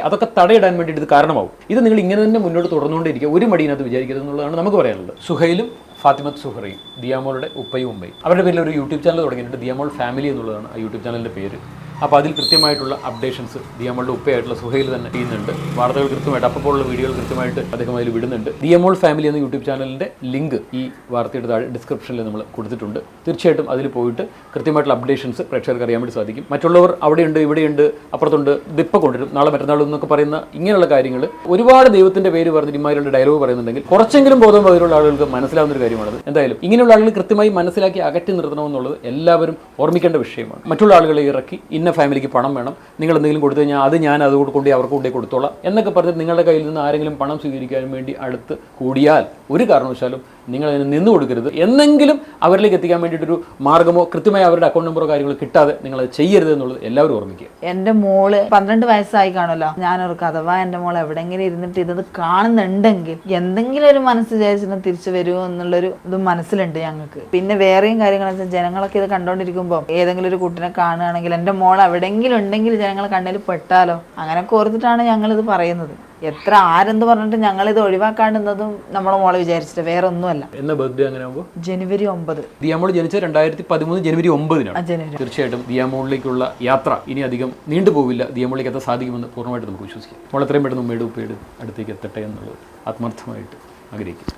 അതൊക്കെ തടയിടാൻ വേണ്ടിയിട്ട് ഇത് കാരണമാവും. ഇത് നിങ്ങൾ ഇങ്ങനെ തന്നെ മുന്നോട്ട് തുടർന്നുകൊണ്ടിരിക്കുക, ഒരു മടിയിനകത്ത് വിചാരിക്കരുത് എന്നുള്ളതാണ് നമുക്ക് പറയാനുള്ളത്. സുഹൈലും ഫാത്തിമത്ത് സുഹറയും, ദിയാമോളുടെ ഉപ്പയും ഉമ്മയും, അവരുടെ പേരിൽ ഒരു യൂട്യൂബ് ചാനൽ തുടങ്ങിയിട്ടുണ്ട്. ദിയാമോൾ ഫാമിലി എന്നുള്ളതാണ് ആ യൂട്യൂബ് ചാനലിൻ്റെ പേര്. അപ്പോൾ അതിൽ കൃത്യമായിട്ടുള്ള അപ്ഡേഷൻസ് ദിയാമോളുടെ ഉപ്പയായിട്ടുള്ള സുഹൈൽ തന്നെ ചെയ്യുന്നുണ്ട്. വാർത്തകൾ കൃത്യമായിട്ട് അപ്പോഴുള്ള വീഡിയോകൾ കൃത്യമായിട്ട് അദ്ദേഹം അതിൽ വിടുന്നുണ്ട്. ദിയാമോൾ ഫാമിലി എന്ന യൂട്യൂബ് ചാനലിൻ്റെ ലിങ്ക് ഈ വാർത്തയുടെ താഴെ ഡിസ്ക്രിപ്ഷനിൽ നമ്മൾ കൊടുത്തിട്ടുണ്ട്. തീർച്ചയായിട്ടും അതിൽ പോയിട്ട് കൃത്യമായിട്ടുള്ള അപ്ഡേഷൻസ് പ്രേക്ഷകർക്ക് അറിയാൻ വേണ്ടി സാധിക്കും. മറ്റുള്ളവർ അവിടെയുണ്ട്, ഇവിടെയുണ്ട്, അപ്പുറത്തുണ്ട്, ഇതിപ്പോൾ കൊണ്ടുവരും, നാളെ മറ്റന്നാളും എന്നൊക്കെ പറയുന്ന ഇങ്ങനെയുള്ള കാര്യങ്ങൾ ഒരുപാട് ദൈവത്തിൻ്റെ പേര് പറഞ്ഞിട്ട് ഇമാരുടെ ഡയലോഗ് പറയുന്നുണ്ടെങ്കിൽ കുറച്ചെങ്കിലും ബോധം അതിലുള്ള ആളുകൾക്ക് മനസ്സിലാവുന്ന ഒരു കാര്യമാണത്. എന്തായാലും ഇങ്ങനെയുള്ള ആളുകൾ കൃത്യമായി മനസ്സിലാക്കി അകറ്റി നിർത്തണമെന്നുള്ളത് എല്ലാവരും ഓർമ്മിക്കേണ്ട വിഷയമാണ്. മറ്റുള്ള ആളുകളെ ഇറക്കി ഇന്ന ഫാമിലിക്ക് പണം വേണം, നിങ്ങൾ എന്തെങ്കിലും കൊടുത്തു കഴിഞ്ഞാൽ അത് ഞാൻ അതുകൊണ്ട് കൊണ്ടേ അവർക്ക് കൊണ്ടേ കൊടുത്തോളാം എന്നൊക്കെ പറഞ്ഞിട്ട് നിങ്ങളുടെ കയ്യിൽ നിന്ന് ആരെങ്കിലും പണം സ്വീകരിക്കാൻ വേണ്ടി അടുത്ത് കൂടിയാൽ ഒരു കാരണവശാലും നിങ്ങൾ അതിന് നിന്ന് കൊടുക്കരുത്. എന്നെങ്കിലും അവരിലേക്ക് എത്തിക്കാൻ വേണ്ടിയിട്ടൊരു മാർഗ്ഗമോ കൃത്യമായി അവരുടെ അക്കൗണ്ട് നമ്പറോ കാര്യങ്ങളോ കിട്ടാതെ നിങ്ങൾ അത് ചെയ്യരുത് എന്നുള്ളത് എല്ലാവരും ഓർമ്മിക്കുക. എൻ്റെ മോള് 12 വയസ്സായി കാണുമല്ലോ, ഞാനോർക്ക് അഥവാ എൻ്റെ മോൾ എവിടെയെങ്കിലും ഇരുന്നിട്ട് ഇത് കാണുന്നുണ്ടെങ്കിൽ എന്തെങ്കിലും ഒരു മനസ്സ് വിചാരിച്ചിട്ട് തിരിച്ചു വരുമോ എന്നുള്ളൊരു ഇത് മനസ്സിലുണ്ട് ഞങ്ങൾക്ക്. പിന്നെ വേറെയും കാര്യങ്ങളെന്ന് വെച്ചാൽ ജനങ്ങളൊക്കെ ഇത് കണ്ടുകൊണ്ടിരിക്കുമ്പോൾ ഏതെങ്കിലും ഒരു കുട്ടിനെ കാണുകയാണെങ്കിൽ എൻ്റെ മോൾ എവിടെയെങ്കിലും ഉണ്ടെങ്കിൽ ജനങ്ങൾ കണ്ണിൽ പെട്ടാലോ, അങ്ങനെയൊക്കെ ഓർത്തിട്ടാണ് ഞങ്ങളിത് പറയുന്നത്. എത്ര ആരെന്ത് പറഞ്ഞിട്ട് ഞങ്ങളിത് ഒഴിവാക്കാണ്ടുന്നതും നമ്മളെ മോളെ വിചാരിച്ചിട്ട്, വേറെ ഒന്നുമല്ല. എന്ന ബർത്ത്ഡേ അങ്ങനെ ആകുമ്പോൾ ജനുവരി 9. ദിയാമോൾ ജനിച്ച 2013 ജനുവരി 9. തീർച്ചയായിട്ടും ദിയാമോളിലേക്കുള്ള യാത്ര ഇനി അധികം നീണ്ടുപോവില്ല. ദിയാമോളിലേക്ക് എത്താൻ സാധിക്കുമെന്ന് പൂർണ്ണമായിട്ട് നമുക്ക് വിശ്വസിക്കാം. മോൾ എത്രയും പെട്ടെന്ന് ഉമ്മയുടെ ഉപ്പയുടെ അടുത്തേക്ക് എത്തട്ടെ എന്നുള്ളത് ആത്മാർത്ഥമായിട്ട് ആഗ്രഹിക്കും.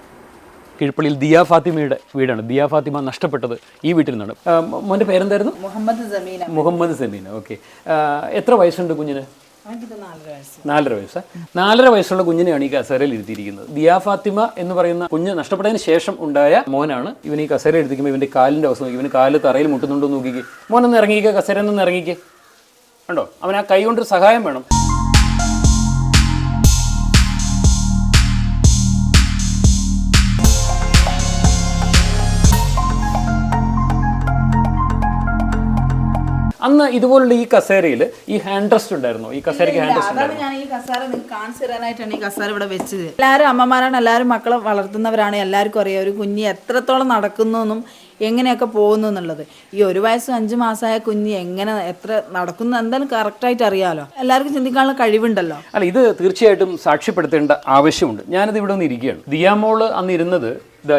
കീഴ്പള്ളിയിൽ ദിയാ ഫാത്തിമയുടെ വീടാണ്. ദിയാ ഫാത്തിമ നഷ്ടപ്പെട്ടത് ഈ വീട്ടിൽ നിന്നാണ്. മോൻ്റെ പേരെന്തായിരുന്നു? മുഹമ്മദ് സമീന. ഓക്കെ. എത്ര വയസ്സുണ്ട് കുഞ്ഞിന്? 4.5 വയസ്സ്. 4.5 വയസ്സുള്ള കുഞ്ഞിനെയാണ് ഈ കസേരയിൽ ഇരുത്തിയിരിക്കുന്നത്. ദിയാ ഫാത്തിമ എന്ന് പറയുന്ന കുഞ്ഞ് നഷ്ടപ്പെട്ടതിന് ശേഷം ഉണ്ടായ മോനാണ്. ഇവൻ ഈ കസേര എടുത്തിരിക്കുമ്പോൾ ഇവൻ്റെ കാലിൻ്റെ അവസ്ഥ നോക്കി, ഇവന് കാല് തറയിൽ മുട്ടുന്നുണ്ടോ നോക്കിക്കേ. മോനൊന്ന് ഇറങ്ങിക്കുക, കസേര ഒന്ന് ഇറങ്ങിക്കേ. കണ്ടോ, അവൻ ആ കൈ കൊണ്ടൊരു സഹായം വേണം. അന്ന് ഇതുപോലുള്ള ഈ കസേരയിൽ ഈ ഹാൻഡ് റെസ്റ്റ് ഉണ്ടായിരുന്നു. ഈ കസേരയ്ക്ക് ഹാൻഡ് റെസ്റ്റ് ഉണ്ടായിരുന്നു. ഞാൻ ഈ കസേര നിങ്ങൾക്ക് കാണിച്ചു തരാനായിട്ടാണ് ഈ കസേര ഇവിടെ വെച്ചത്. എല്ലാവരും അമ്മമാരാണ്, എല്ലാവരും മക്കളെ വളർത്തുന്നവരാണ്, എല്ലാവർക്കും അറിയാം ഒരു കുഞ്ഞ് എത്രത്തോളം നടക്കുന്നു എന്നും എങ്ങനെയൊക്കെ പോകുന്നു എന്നുള്ളത്. ഈ 1 വയസ്സും 5 മാസമായ കുഞ്ഞ് എങ്ങനെ എത്ര നടക്കുന്നു എന്തായാലും കറക്റ്റായിട്ട് അറിയാമല്ലോ. എല്ലാവർക്കും ചിന്തിക്കാനുള്ള കഴിവുണ്ടല്ലോ. അല്ല, ഇത് തീർച്ചയായിട്ടും സാക്ഷ്യപ്പെടുത്തേണ്ട ആവശ്യമുണ്ട്. ഞാനിത് ഇവിടെ ഒന്ന് ഇരിക്കുകയാണ്. ദിയാമോള് അന്ന് ഇരുന്നത്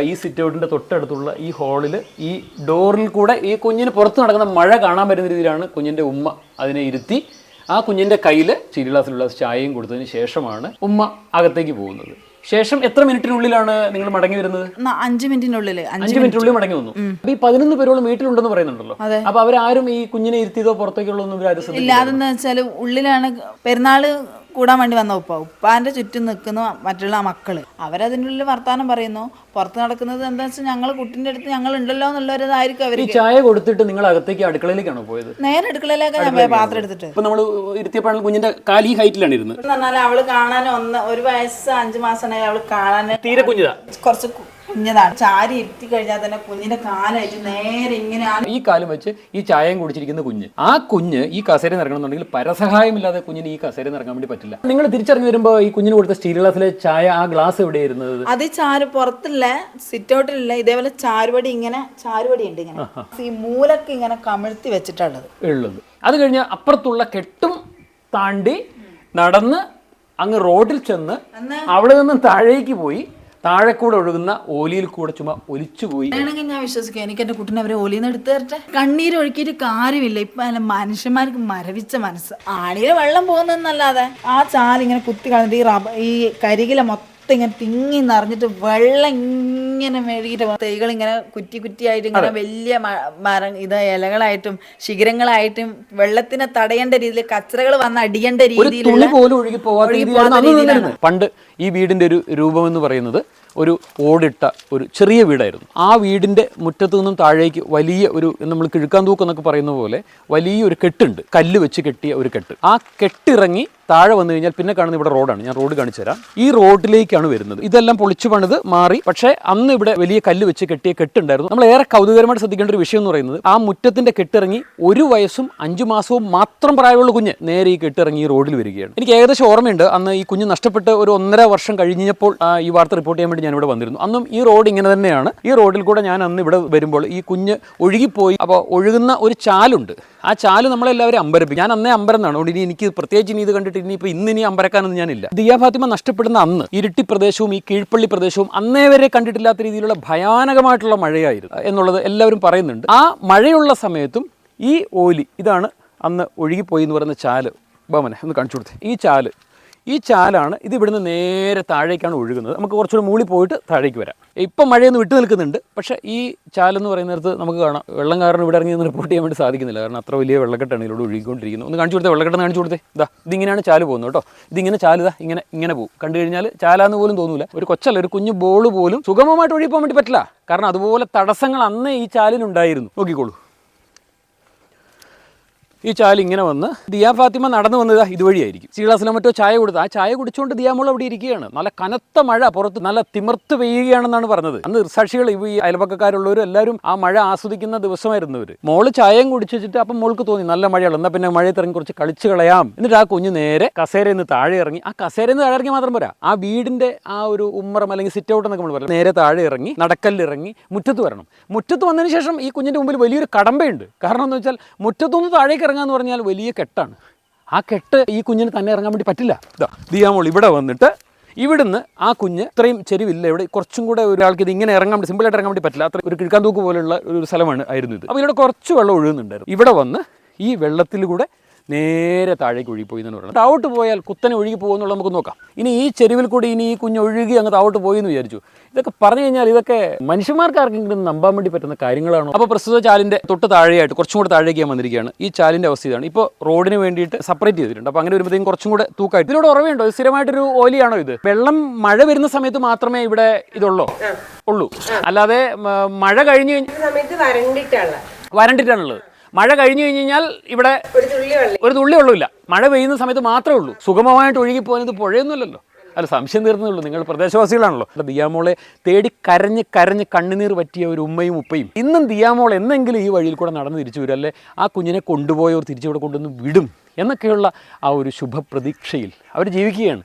ഈ സിറ്റ് ഔട്ടിൻ്റെ തൊട്ടടുത്തുള്ള ഈ ഹാളിൽ ഈ ഡോറിൽ കൂടെ ഈ കുഞ്ഞിന് പുറത്ത് നടക്കുന്ന മഴ കാണാൻ പറ്റുന്ന രീതിയിലാണ് കുഞ്ഞിൻ്റെ ഉമ്മ അതിനെ ഇരുത്തി ആ കുഞ്ഞിൻ്റെ കയ്യിൽ സ്റ്റീൽ ഗ്ലാസ്സിലുള്ള ചായയും കൊടുത്തതിന് ശേഷമാണ് ഉമ്മ അകത്തേക്ക് പോകുന്നത്. ശേഷം എത്ര മിനിറ്റിനുള്ളിലാണ് നിങ്ങൾ മടങ്ങി വരുന്നത്? 5 മിനിറ്റിനുള്ളിൽ. 5 മിനിറ്റിനുള്ളിൽ മടങ്ങി വന്നു. അപ്പൊ ഈ 11 പേരോളം വീട്ടിലുണ്ടെന്ന് പറയുന്നുണ്ടല്ലോ. അപ്പൊ അവരാരും ഈ കുഞ്ഞിനെ ഇരുത്തിയതോ പുറത്തേക്കുള്ളതൊന്നും ഇവരാരും ശ്രദ്ധിച്ചില്ല. ഇല്ല, അതെന്ന് വെച്ചാൽ ഉള്ളിലാണ് പെരുന്നാള് കൂടാൻ വേണ്ടി വന്ന ഉപ്പാന്റെ ചുറ്റും നിൽക്കുന്ന മറ്റുള്ള മക്കള്, അവരതിൻ്റെ ഉള്ളിൽ വർത്താനം പറയുന്നു. പുറത്ത് നടക്കുന്നത് എന്താ വെച്ചാൽ ഞങ്ങൾ കുട്ടിന്റെ അടുത്ത് ഞങ്ങൾ ഉണ്ടല്ലോ എന്നുള്ളവരതായിരിക്കും അവർ. ചായ കൊടുത്തിട്ട് നിങ്ങൾ അകത്തേക്ക് അടുക്കളയിലേക്കാണോ പോയത്? നേരെ അടുക്കളയിലേക്ക് ഞാൻ പോയ പാത്രം എടുത്തിട്ട്. ഇപ്പൊ നമ്മൾ ഇരുത്തിയപ്പോഴാണ് കുഞ്ഞിന്റെ കാലി ഹൈറ്റിലാണ് ഇരുന്നത്. പറഞ്ഞാൽ അവള് കാണാൻ 1 വയസ്സ് 5 മാസമായി അവള് കാണാൻ തീരെ കുഞ്ഞിതാ, കുറച്ച് കുഞ്ഞതാണ്. ചാരി ഇരുത്തി കഴിഞ്ഞാൽ തന്നെ കുഞ്ഞിന്റെ കാലായിട്ട് നേരെ ഇങ്ങനെയാണ് ഈ കാലം വെച്ച് ഈ ചായയും കുടിച്ചിരിക്കുന്ന കുഞ്ഞ്. ആ കുഞ്ഞ് ഈ കസേര നിറങ്ങണമെന്നുണ്ടെങ്കിൽ പരസഹായമില്ലാതെ കുഞ്ഞിന് ഈ കസേര നിറങ്ങാൻ വേണ്ടി പറ്റില്ല. നിങ്ങൾ തിരിച്ചറിഞ്ഞ് വരുമ്പോൾ ഈ കുഞ്ഞിന് കൊടുത്ത സ്റ്റീൽ ഗ്ലാസ്സിലെ ചായ ആ ഗ്ലാസ് എവിടെയായിരുന്നത്? അത് ചാരു പുറത്തില്ല, സിറ്റ് ഔട്ടിലില്ല, ഇതേപോലെ ചാരുപടി ഇങ്ങനെ ചാരുപടി ഉണ്ട് ഇങ്ങനെ ഈ മൂലക്ക് ഇങ്ങനെ കമിഴ്ത്തി വെച്ചിട്ടുള്ളത് ഉള്ളത്. അത് കഴിഞ്ഞ് അപ്പുറത്തുള്ള കെട്ടും താണ്ടി നടന്ന് അങ്ങ് റോഡിൽ ചെന്ന് അവിടെ നിന്നും താഴേക്ക് പോയി താഴെ കൂടെ ഒഴുകുന്ന ഓലിയിൽ കൂടെ ചുമ്മാ ഒലിച്ചുപോയി. ആണെങ്കിൽ ഞാൻ വിശ്വസിക്കാം എനിക്ക് എൻ്റെ കുട്ടിനെ അവരെ ഓലിയിൽ നിന്ന് എടുത്തു തരട്ടെ. കണ്ണീര് ഒഴുക്കിയിട്ട് കാര്യമില്ല. ഇപ്പൊ അല്ല മനുഷ്യന്മാർക്ക് മരവിച്ച മനസ്സ്. ആണിയിൽ വെള്ളം പോകുന്നതെന്നല്ലാതെ ആ ചാലിങ്ങനെ കുത്തി കളഞ്ഞിട്ട് ഈ കരികില മൊത്തം ഇങ്ങനെ തിങ്ങി നിറഞ്ഞിട്ട് വെള്ളം ഇങ്ങനെ മെഴുകിയിട്ട് തൈകൾ ഇങ്ങനെ കുറ്റി കുറ്റിയായിട്ട് ഇങ്ങനെ വലിയ മരം ഇലകളായിട്ടും ശിഖരങ്ങളായിട്ടും വെള്ളത്തിനെ തടയേണ്ട രീതിയിൽ കച്ചറകൾ വന്ന് അടിയേണ്ട രീതിയിലുള്ള പണ്ട് ഈ വീടിന്റെ ഒരു രൂപം എന്ന് പറയുന്നത് ഒരു ഓടിട്ട ഒരു ചെറിയ വീടായിരുന്നു. ആ വീടിന്റെ മുറ്റത്തു നിന്നും താഴേക്ക് വലിയ ഒരു നമ്മൾ കിഴുക്കാൻ തൂക്കം എന്നൊക്കെ പറയുന്ന പോലെ വലിയൊരു കെട്ടുണ്ട്, കല്ല് വെച്ച് കെട്ടിയ ഒരു കെട്ട്. ആ കെട്ടിറങ്ങി താഴെ വന്നു കഴിഞ്ഞാൽ പിന്നെ കാണുന്ന ഇവിടെ റോഡാണ്. ഞാൻ റോഡ് കാണിച്ചു തരാം. ഈ റോഡിലേക്കാണ് വരുന്നത്. ഇതെല്ലാം പൊളിച്ചു പണിത് മാറി. പക്ഷേ അന്ന് ഇവിടെ വലിയ കല്ല് വെച്ച് കെട്ടിയ കെട്ടുണ്ടായിരുന്നു. നമ്മൾ ഏറെ കൗതുകരമായിട്ട് ശ്രദ്ധിക്കേണ്ട ഒരു വിഷയം എന്ന് പറയുന്നത് ആ മുറ്റത്തിന്റെ കെട്ടിറങ്ങി 1 വയസ്സും 5 മാസവും മാത്രം പ്രായമുള്ള കുഞ്ഞ് നേരെ ഈ കെട്ടിറങ്ങി ഈ റോഡിൽ വരികയാണ്. എനിക്ക് ഏകദേശം ഓർമ്മയുണ്ട്, അന്ന് ഈ കുഞ്ഞ് നഷ്ടപ്പെട്ട് ഒരു 1.5 വർഷം കഴിഞ്ഞപ്പോൾ ഈ വാർത്ത റിപ്പോർട്ട് ചെയ്യാൻ വേണ്ടി വേണ്ടി ഞാൻ ഇവിടെ വന്നിരുന്നു. അന്നും ഈ റോഡ് ഇങ്ങനെ തന്നെയാണ്. ഈ റോഡിൽ കൂടെ ഞാൻ അന്ന് ഇവിടെ വരുമ്പോൾ ഈ കുഞ്ഞ് ഒഴുകിപ്പോയി. അപ്പോൾ ഒഴുകുന്ന ഒരു ചാലുണ്ട്. ആ ചാല് നമ്മളെല്ലാവരും അമ്പരപ്പിക്കും. ഞാൻ അന്നേ അമ്പരന്നാണ്. അതുകൊണ്ട് ഇനി എനിക്ക് പ്രത്യേകിച്ച് ഇനി ഇത് കണ്ടിട്ട് ഇനിയിപ്പോൾ ഇനി അമ്പരക്കാനൊന്നും ഞാനില്ല. ദിയ ഫാത്തിമ നഷ്ടപ്പെടുന്ന അന്ന് ഇരിട്ടി പ്രദേശവും ഈ കീഴ്പള്ളി പ്രദേശവും അന്നേ വരെ കണ്ടിട്ടില്ലാത്ത രീതിയിലുള്ള ഭയാനകമായിട്ടുള്ള മഴയായിരുന്നു എന്നുള്ളത് എല്ലാവരും പറയുന്നുണ്ട്. ആ മഴയുള്ള സമയത്തും ഈ ഓലി ഇതാണ് അന്ന് ഒഴുകിപ്പോയി എന്ന് പറയുന്ന ചാല്. ബോമനെ ഒന്ന് കാണിച്ചു കൊടുത്തേ. ഈ ചാലാണ് ഇത്. ഇവിടുന്ന് നേരെ താഴേക്കാണ് ഒഴുകുന്നത്. നമുക്ക് കുറച്ചുകൂടെ മൂളി പോയിട്ട് താഴേക്ക് വരാം. ഇപ്പം മഴയൊന്ന് വിട്ടു നിൽക്കുന്നുണ്ട്. പക്ഷേ ഈ ചാലെന്ന് പറയുന്നിടത്ത് നമുക്ക് കാണാം വെള്ളം കാരണം ഇവിടെ ഇറങ്ങി റിപ്പോർട്ട് ചെയ്യാൻ വേണ്ടി സാധിക്കുന്നില്ല. കാരണം അത്ര വലിയ വെള്ളക്കെട്ടാണ് ഇതിലൂടെ ഒഴുകിക്കൊണ്ടിരിക്കുന്നത്. ഒന്ന് കാണിച്ചു കൊടുത്തേ, വെള്ളക്കെട്ടെന്ന് കാണിച്ചു കൊടുത്തേ. ഇതാ ഇതിങ്ങനെയാണ് ചാല് പോകുന്നത് കേട്ടോ. ഇതിങ്ങനെ ചാല് ഇതാ ഇങ്ങനെ പോകും. കണ്ടു കഴിഞ്ഞാൽ ചാലാന്ന് പോലും തോന്നൂല. ഒരു കൊച്ചല്ല, ഒരു കുഞ്ഞു ബോൾ പോലും സുഗമമായിട്ട് ഒഴുകി പോകാൻ വേണ്ടി പറ്റില്ല. കാരണം അതുപോലെ തടസ്സങ്ങൾ അന്നേ ഈ ചാലിനുണ്ടായിരുന്നു. നോക്കിക്കോളൂ, ഈ ചാല് ഇങ്ങനെ വന്ന് ദിയ ഫാത്തിമ നടന്നു വന്നത് ഇതുവഴിയായിരിക്കും. സി ഗ്ലാസ്സിലോ മറ്റോ ചായ കൊടുത്ത് ആ ചായ കുടിച്ചുകൊണ്ട് ദിയാമോൾ അവിടെ ഇരിക്കുകയാണ്. നല്ല കനത്ത മഴ പുറത്ത് നല്ല തിമിർത്ത് പെയ്യുകയാണെന്നാണ് പറഞ്ഞത്. അന്ന് സാക്ഷികൾ ഈ അയൽപക്കക്കാരുള്ളവരും എല്ലാവരും ആ മഴ ആസ്വദിക്കുന്ന ദിവസമായിരുന്നവർ. മോള് ചായയും കുടിച്ചു വെച്ചിട്ട് അപ്പം മോൾക്ക് തോന്നി നല്ല മഴയാണ്, എന്നാൽ പിന്നെ മഴയത്ത് ഇറങ്ങി കുറച്ച് കളിച്ച് കളയാം. എന്നിട്ട് ആ കുഞ്ഞ് നേരെ കസേരയിൽ നിന്ന് താഴെ ഇറങ്ങി. ആ കസേരയിൽ നിന്ന് താഴെ ഇറങ്ങി മാത്രം പോരാ, ആ വീടിന്റെ ആ ഒരു ഉമ്മറം അല്ലെങ്കിൽ സിറ്റ് ഔട്ട് എന്നൊക്കെ നമ്മൾ പറയും, നേരെ താഴെ ഇറങ്ങി നടക്കല്ലിറങ്ങി മുറ്റത്ത് വരണം. മുറ്റത്ത് വന്നതിന് ശേഷം ഈ കുഞ്ഞിന്റെ മുമ്പിൽ വലിയൊരു കടമ്പയുണ്ട്. കാരണം എന്ന് വെച്ചാൽ മുറ്റത്തൊന്ന് താഴേക്ക് ഇറങ്ങാന്ന് പറഞ്ഞാൽ വലിയ കെട്ടാണ്. ആ കെട്ട് ഈ കുഞ്ഞിന് തന്നെ ഇറങ്ങാൻ വേണ്ടി പറ്റില്ല. ദിയാമോൾ ഇവിടെ വന്നിട്ട് ഇവിടുന്ന് ആ കുഞ്ഞ് ഇത്രയും ചെരുവില്ല, ഇവിടെ കുറച്ചും കൂടെ ഒരാൾക്ക് ഇത് ഇങ്ങനെ ഇറങ്ങാൻ വേണ്ടി സിമ്പിളായിട്ട് ഇറങ്ങാൻ വേണ്ടി പറ്റില്ല. അത്ര ഒരു കിഴക്കാന്തൂക്ക് പോലുള്ള ഒരു സ്ഥലമാണ് ആയിരുന്നു ഇത്. അപ്പോൾ ഇവിടെ കുറച്ച് വെള്ളം ഒഴുകുന്നുണ്ടായിരുന്നു. ഇവിടെ വന്ന് ഈ വെള്ളത്തിൽ കൂടെ നേരെ താഴേക്ക് ഒഴുകിപ്പോയി എന്ന് പറയുന്നത്. താവോട്ട് പോയാൽ കുത്തനെ ഒഴുകി പോകുമെന്നുള്ളത് നമുക്ക് നോക്കാം. ഇനി ഈ ചെരുവിൽ കൂടി ഇനി ഈ കുഞ്ഞ് ഒഴുകി അങ്ങ് താവോട്ട് പോയി എന്ന് വിചാരിച്ചു. ഇതൊക്കെ പറഞ്ഞു കഴിഞ്ഞാൽ ഇതൊക്കെ മനുഷ്യന്മാർക്ക് ആർക്കെങ്കിലും നമ്പാൻ വേണ്ടി പറ്റുന്ന കാര്യങ്ങളാണോ? അപ്പോൾ പ്രസ്തുത ചാലിൻ്റെ തൊട്ട് താഴെയായിട്ട് കുറച്ചും കൂടെ താഴേക്ക് ഞാൻ വന്നിരിക്കുകയാണ്. ഈ ചാലിൻ്റെ അവസ്ഥ ഇതാണ്. ഇപ്പോൾ റോഡിന് വേണ്ടിയിട്ട് സെപ്പറേറ്റ് ചെയ്തിട്ടുണ്ട്. അപ്പോൾ അങ്ങനെ വരുമ്പോഴത്തേക്കും കുറച്ചും കൂടെ തൂക്കായിട്ട്. ഇതിലൂടെ ഉറവയുണ്ടോ? സ്ഥിരമായിട്ടൊരു ഓലിയാണോ ഇത്? വെള്ളം മഴ വരുന്ന സമയത്ത് മാത്രമേ ഇവിടെ ഉള്ളൂ. അല്ലാതെ മഴ കഴിഞ്ഞ് വരണ്ടിട്ടാണുള്ളത്. മഴ കഴിഞ്ഞു കഴിഞ്ഞാൽ ഇവിടെ ഒരു തുള്ളി വെള്ളമില്ല. മഴ പെയ്യുന്ന സമയത്ത് മാത്രമേ ഉള്ളൂ. സുഗമമായിട്ട് ഒഴുകി പോകുന്നത് പുഴയൊന്നുമല്ലല്ലോ. അല്ല, സംശയം തീർന്നുള്ളൂ. നിങ്ങൾ പ്രദേശവാസികളാണല്ലോ. ദിയാമോളെ തേടി കരഞ്ഞ് കണ്ണുനീർ പറ്റിയ ഒരു ഉമ്മയും ഉപ്പയും. ഇന്നും ദിയാമോൾ എന്നെങ്കിലും ഈ വഴിയിൽ കൂടെ നടന്ന് തിരിച്ചു വരും, അല്ലെ ആ കുഞ്ഞിനെ കൊണ്ടുപോയവർ തിരിച്ചിവിടെ കൊണ്ടുവന്ന് വിടും എന്നൊക്കെയുള്ള ആ ഒരു ശുഭപ്രതീക്ഷയിൽ അവർ ജീവിക്കുകയാണ്.